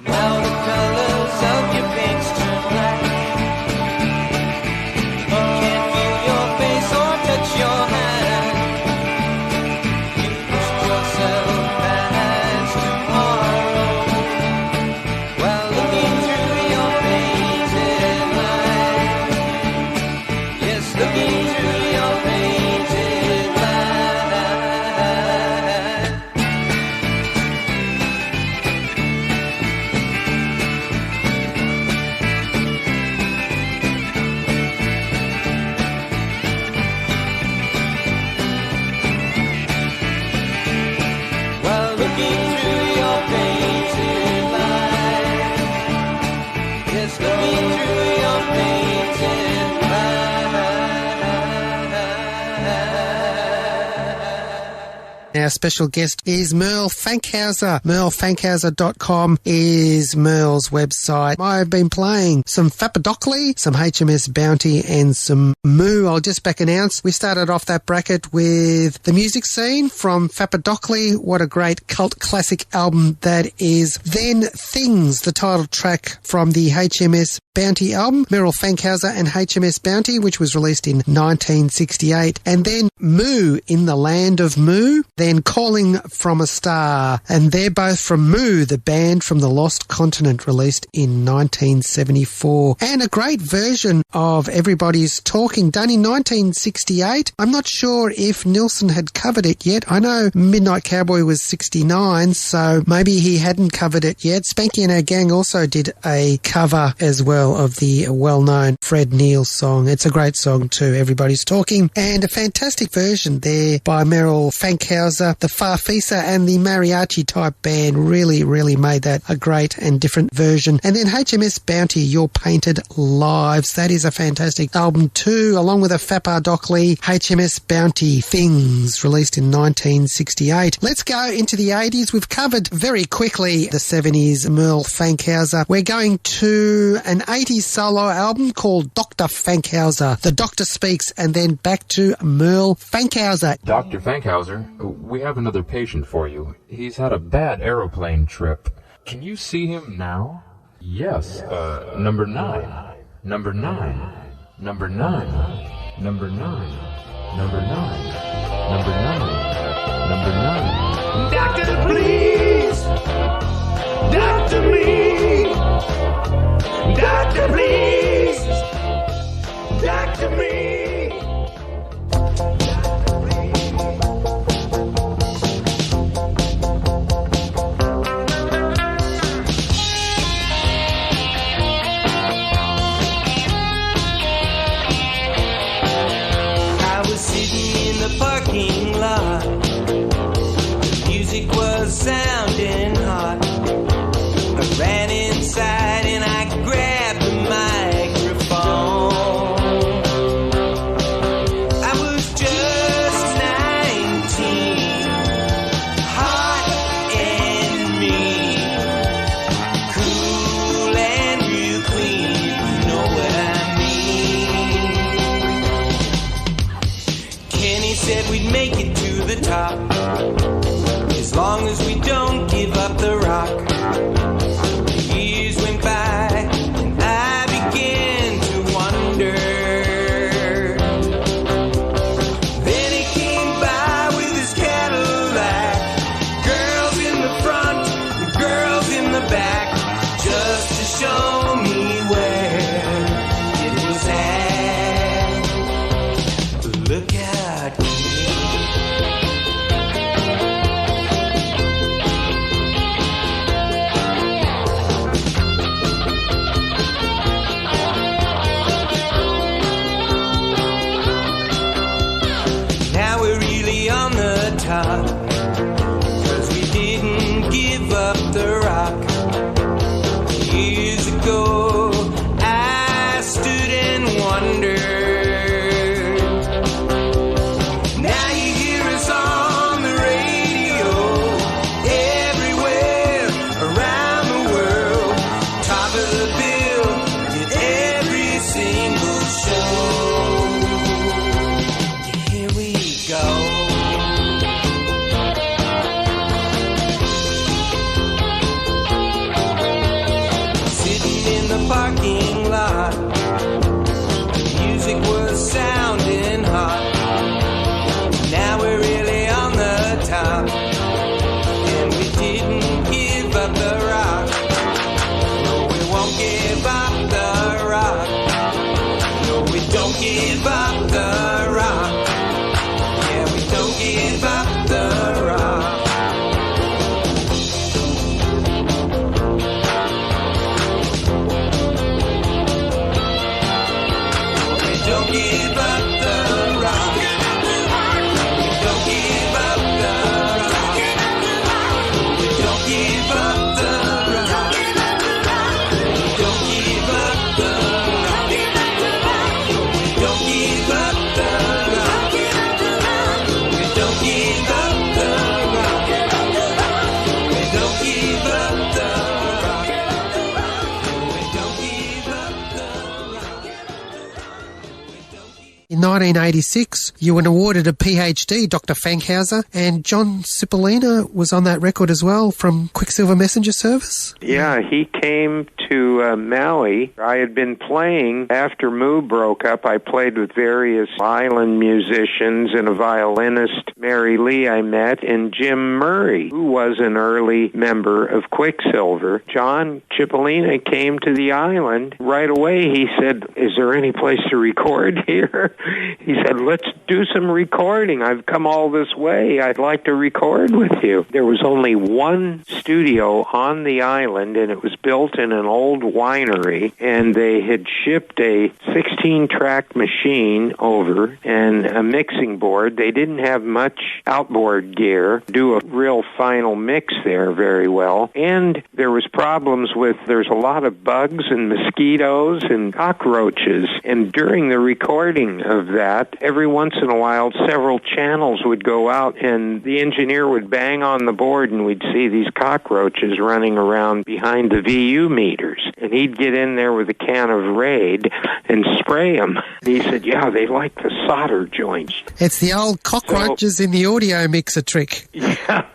Now the colors of your paints turn black. You can't feel your face or touch your hand. You pushed yourself past tomorrow while looking through your painted light. Yes, looking through your painted light. While looking through your painted light. Yes, looking through your painted light. Our special guest is Merrell Fankhauser. MerrellFankhauser.com is Merrell's website. I've been playing some Fapardokly, some HMS Bounty, and some Moo. I'll just back announce. We started off that bracket with The Music Scene from Fapardokly. What a great cult classic album that is. Then Things, the title track from the HMS Bounty album, Merrell Fankhauser and HMS Bounty, which was released in 1968. And then Moo, In the Land of Moo, then Calling from a Star. And they're both from Moo, the band from the Lost Continent, released in 1974. And a great version of Everybody's Talking, done in 1968. I'm not sure if Nilsson had covered it yet. I know Midnight Cowboy was 69, so maybe he hadn't covered it yet. Spanky and Our Gang also did a cover as well of the well-known Fred Neil song. It's a great song too, Everybody's Talking, and a fantastic version there by Merrell Fankhauser. The Farfisa and the Mariachi type band really made that a great and different version. And then HMS Bounty, Your Painted Lives. That is a fantastic album too, along with a Fapardokly, HMS Bounty Things, released in 1968. Let's go into the 80s. We've covered very quickly the 70s, Merrell Fankhauser. We're going to an 80s solo album called Dr. Fankhauser. The Doctor Speaks, and then back to Merrell Fankhauser. Dr. Fankhauser, we have another patient for you. He's had a bad aeroplane trip. Can you see him now? Yes, number 9. Number 9. Number 9. Number 9. Number 9. Number 9. Number 9. Doctor, please. Doctor, me. Doctor, please. Doctor, me. I was sitting in the parking lot. The music was sounding hot. I ran inside and I grabbed the microphone. I was just 19, hot and mean, cool and real clean, if you know what I mean. Kenny said we'd make it to the top, as long as we don't give up the rock. Years went by and I began to wonder. Then he came by with his Cadillac, girls in the front and girls in the back, just to show me where it was at. Look out, top, 'cause we didn't give up the rock. Years ago I stood and wondered. Now you hear us on the radio, everywhere around the world, top of the bill in every single show. Here we go. Parking lot, music was sounding hot. Now we're really on the top, and we didn't give up the rock. No, we won't give up the rock. No, we don't give up the rock. Yeah, we don't give up the rock. Don't give up the rock. Don't give up the rock. Don't give up the rock. Don't give up the rock. Don't give up the rock. Don't give up the rock. Don't give up the rock. Don't give up the rock. In 1986, you were awarded a PhD, Dr. Fankhauser, and John Cipollina was on that record as well from Quicksilver Messenger Service. Yeah, he came to Maui, I had been playing, after Moo broke up, I played with various island musicians and a violinist, Mary Lee, I met, and Jim Murray, who was an early member of Quicksilver. John Cipollina came to the island. Right away, he said, is there any place to record here? He said, let's do some recording. I've come all this way. I'd like to record with you. There was only one studio on the island, and it was built in an old winery, and they had shipped a 16-track machine over and a mixing board. They didn't have much outboard gear, do a real final mix there very well, and there was problems with, there's a lot of bugs and mosquitoes and cockroaches, and during the recording of that, every once in a while, several channels would go out, and the engineer would bang on the board, and we'd see these cockroaches running around behind the VU meters, and he'd get in there with a can of Raid and spray them. He said, yeah, they like the solder joints. It's the old cockroaches in the audio mixer trick. Yeah.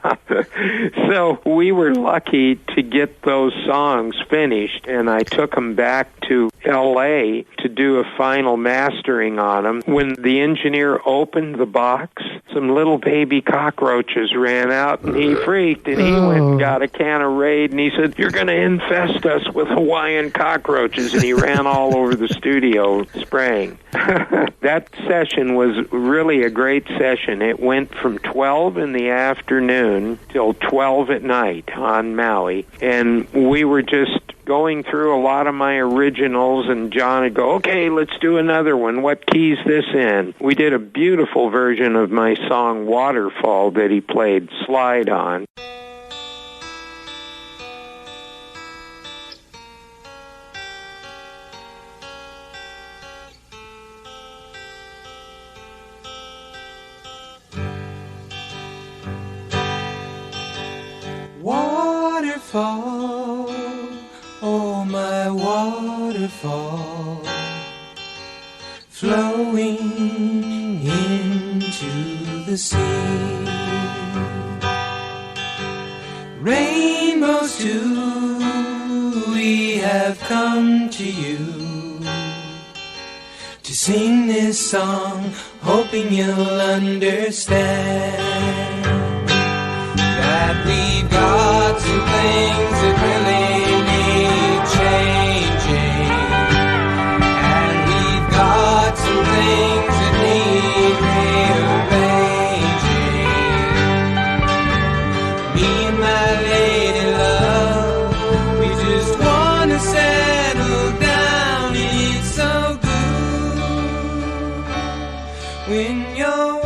So we were lucky to get those songs finished, and I took them back to L.A. to do a final mastering on them. When the engineer opened the box, some little baby cockroaches ran out, and he freaked, and he went and got a can of Raid, and he said, you're going to infest us with Hawaiian cockroaches, and he ran all over the studio spraying. That session was really a great session. It went from 12 in the afternoon till 12 at night on Maui, and we were just going through a lot of my originals, and John would go, okay, let's do another one. What key's this in? We did a beautiful version of my song Waterfall that he played slide on. Waterfall, oh my waterfall, flowing into the sea. Rainbows too, we have come to you to sing this song, hoping you'll understand that we've got some things that really need changing, and we've got some things that need rearranging. Me and my lady love, we just want to settle down, and it's so good when you're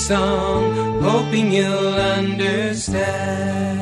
song, hoping you'll understand.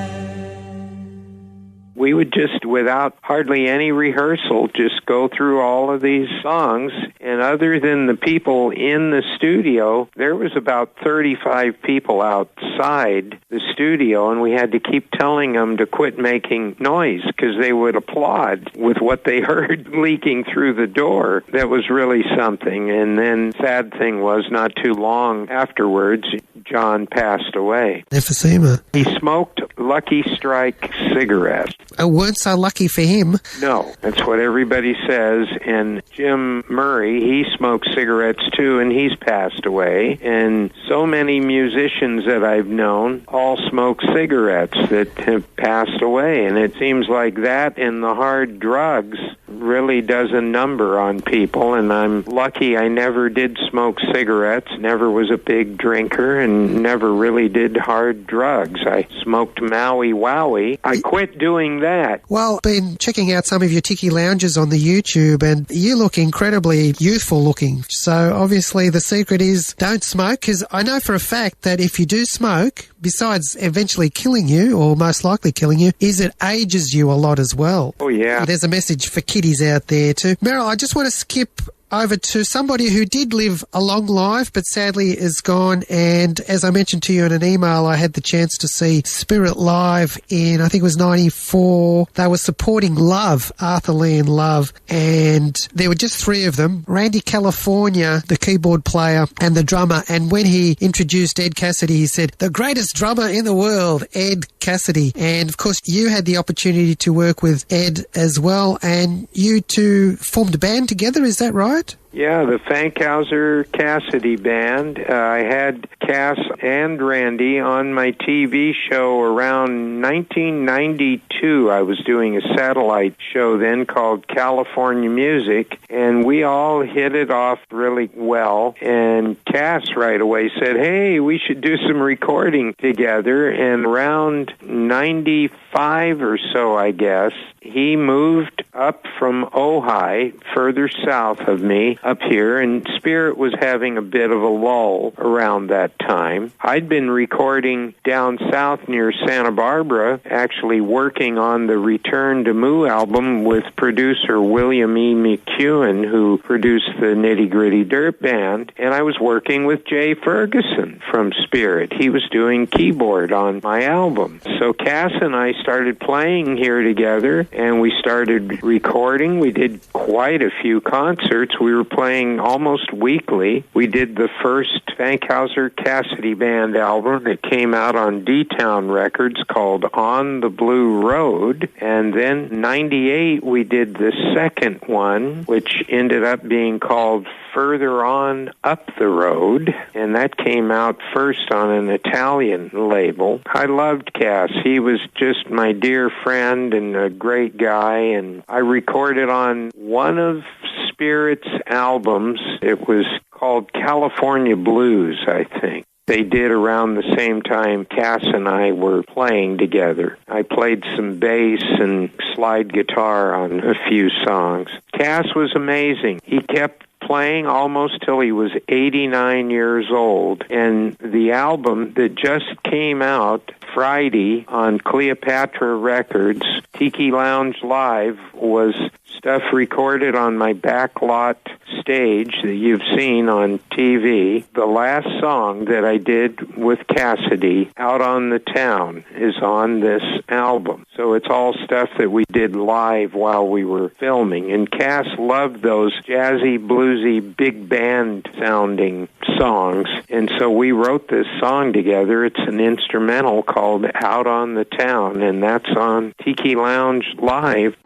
We would just, without hardly any rehearsal, just go through all of these songs, and other than the people in the studio, there was about 35 people outside the studio studio, and we had to keep telling them to quit making noise because they would applaud with what they heard leaking through the door. That was really something. And then sad thing was, not too long afterwards, John passed away. Emphysema. He smoked Lucky Strike cigarettes. Weren't so lucky for him. No, that's what everybody says. And Jim Murray, he smoked cigarettes too, and he's passed away. And so many musicians that I've known all smoke cigarettes that have passed away. And it seems like that and the hard drugs really does a number on people. And I'm lucky I never did smoke cigarettes, never was a big drinker, and never really did hard drugs. I smoked Maui Wowie. I quit doing that. Well, been checking out some of your Tiki Lounges on the YouTube, and you look incredibly youthful looking. So obviously the secret is don't smoke, because I know for a fact that if you do smoke, besides eventually killing you, or most likely killing you, is it ages you a lot as well. Oh, yeah. There's a message for kiddies out there too. Merrell, I just want to skip over to somebody who did live a long life but sadly is gone, and as I mentioned to you in an email, I had the chance to see Spirit live in, I think it was 94. They were supporting Love, Arthur Lee and Love, and there were just three of them, Randy California, the keyboard player, and the drummer. And when he introduced Ed Cassidy, he said, the greatest drummer in the world, Ed Cassidy. And of course you had the opportunity to work with Ed as well, and you two formed a band together, is that right? Yeah, the Fankhauser Cassidy Band. I had Cass and Randy on my TV show around 1992. I was doing a satellite show then called California Music, and we all hit it off really well. And Cass right away said, hey, we should do some recording together. And around 95 or so, I guess, he moved up from Ojai, further south of me, up here, and Spirit was having a bit of a lull around that time. I'd been recording down south near Santa Barbara, actually working on the Return to Moo album with producer William E. McEwen, who produced the Nitty Gritty Dirt Band, and I was working with Jay Ferguson from Spirit. He was doing keyboard on my album. So Cass and I started playing here together, and we started recording. We did quite a few concerts. We were playing almost weekly. We did the first Fankhauser Cassidy Band album that came out on D-Town Records called On the Blue Road. And then in 98, we did the second one, which ended up being called Further On Up the Road, and that came out first on an Italian label. I loved Cass. He was just my dear friend and a great guy, and I recorded on one of Spirit's albums. It was called California Blues, I think. They did around the same time Cass and I were playing together. I played some bass and slide guitar on a few songs. Cass was amazing. He kept playing almost till he was 89 years old. And the album that just came out Friday on Cleopatra Records, Tiki Lounge Live, was stuff recorded on my backlot stage that you've seen on TV. The last song that I did with Cassidy, Out on the Town, is on this album. So it's all stuff that we did live while we were filming. And Cass loved those jazzy, bluesy, big band sounding songs. And so we wrote this song together. It's an instrumental called Out on the Town, and that's on Tiki Lounge Live.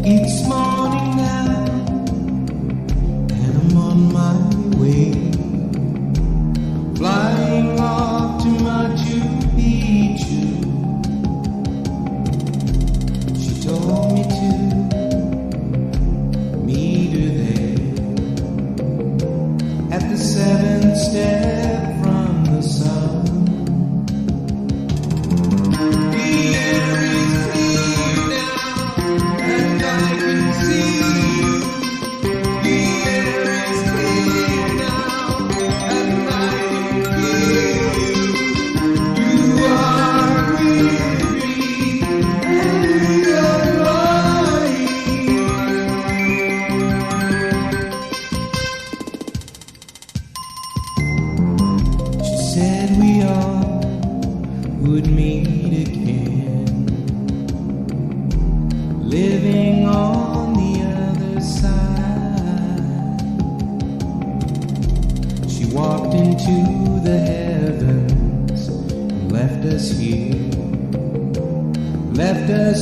It's morning now, and I'm on my way, flying off to Machu Picchu. She told me to meet her there at the seventh step from the sun. The air is clear now, and I can see you. The air is clear now, and I can feel you. You are with me, and you're mine. She said we all would meet again, living on the other side. She walked into the heavens and left us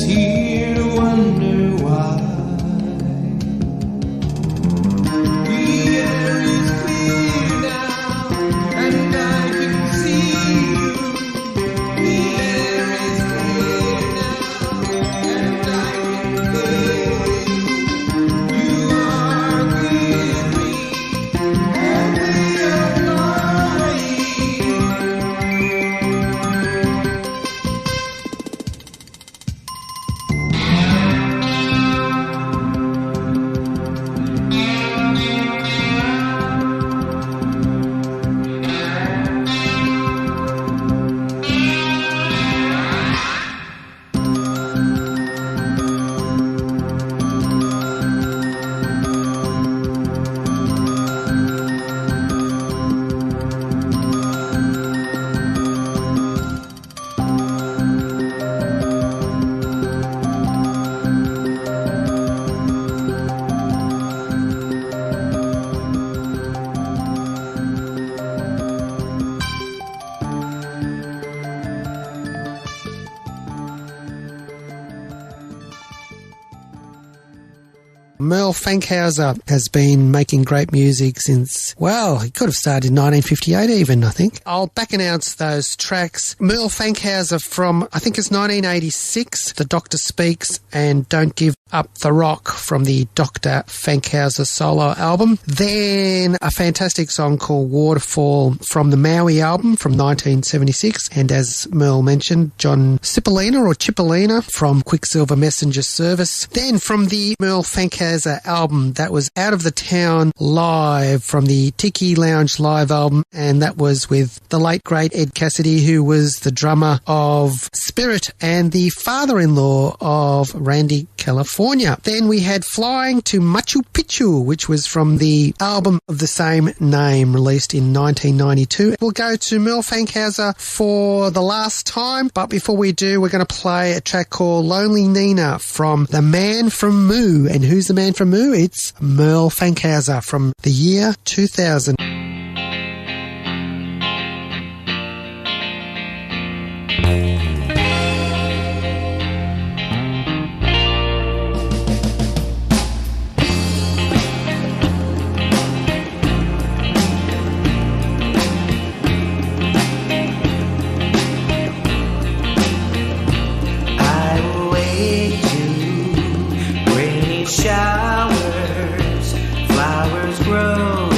here to wonder why. The air is clear now, and I can see you. The air is clear now, and I can feel you. You are with me, and we are mine. Merrell Fankhauser has been making great music since, well, he could have started in 1958 even, I think. I'll back announce those tracks. Merrell Fankhauser from, I think it's 1986, The Doctor Speaks and Don't Give Up the Rock from the Dr. Fankhauser solo album. Then a fantastic song called Waterfall from the Maui album from 1976. And as Merle mentioned, John Cipollina from Quicksilver Messenger Service. Then from the Merrell Fankhauser album, that was Out of the Town Live from the Tiki Lounge Live album, and that was with the late great Ed Cassidy, who was the drummer of Spirit and the father-in-law of Randy California. Then we had Flying to Machu Picchu, which was from the album of the same name, released in 1992. We'll go to Merrell Fankhauser for the last time, but before we do, we're going to play a track called Lonely Nina from The Man from Moo. And who's the Man from Moo? It's Merrell Fankhauser from the year 2000. Showers, flowers growing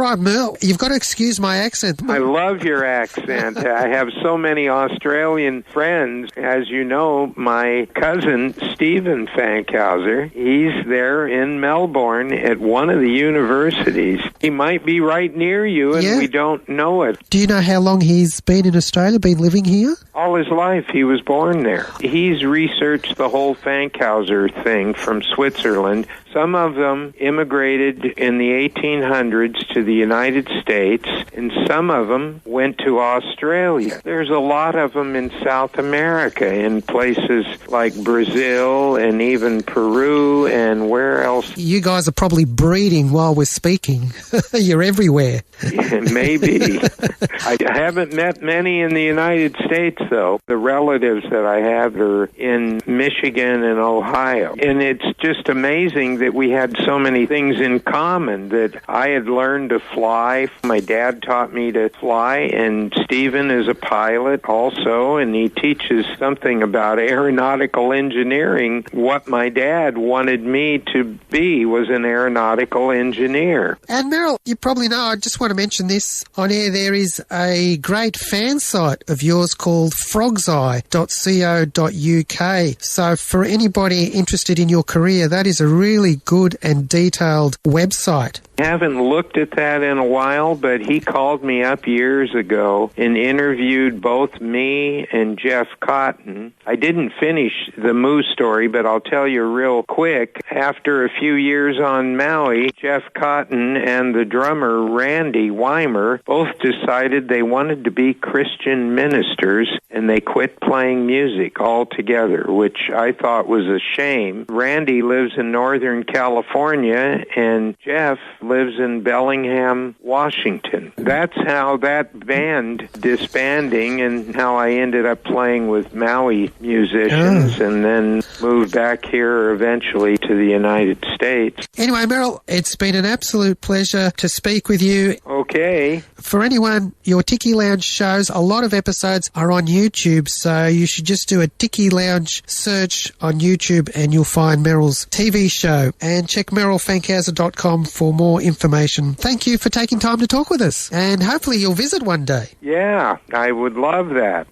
right, Merle, you've got to excuse my accent. I love your accent. I have so many Australian friends. As you know, my cousin, Stephen Fankhauser, he's there in Melbourne at one of the universities. He might be right near you, and we don't know it. Do you know how long he's been in Australia, been living here? All his life, he was born there. He's researched the whole Fankhauser thing from Switzerland. Some of them immigrated in the 1800s to the United States, and some of them went to Australia. There's a lot of them in South America, in places like Brazil and even Peru, and where else? You guys are probably breeding while we're speaking. You're everywhere. Yeah, maybe. I haven't met many in the United States, though. The relatives that I have are in Michigan and Ohio. And it's just amazing that we had so many things in common, that I had learned to fly. My dad taught me to fly, and Stephen is a pilot also, and he teaches something about aeronautical engineering. What my dad wanted me to be was an aeronautical engineer. And Merrell, you probably know, I just want to mention this on air, there is a great fan site of yours called frogseye.co.uk. So for anybody interested in your career, that is a really good and detailed website. I haven't looked at that in a while, but he called me up years ago and interviewed both me and Jeff Cotton. I didn't finish the Moose story, but I'll tell you real quick. After a few years on Maui, Jeff Cotton and the drummer Randy Weimer both decided they wanted to be Christian ministers, and they quit playing music altogether, which I thought was a shame. Randy lives in Northern California, and Jeff lives in Bellingham, Washington. That's how that band disbanding, and how I ended up playing with Maui musicians and then moved back here eventually to the United States. Anyway, Merrell, it's been an absolute pleasure to speak with you. Okay. For anyone, your Tiki Lounge shows, a lot of episodes are on YouTube, so you should just do a Tiki Lounge search on YouTube and you'll find Merrell's TV show. And check merrellfankhauser.com for more information. Thank you for taking time to talk with us, and hopefully you'll visit one day. Yeah, I would love that.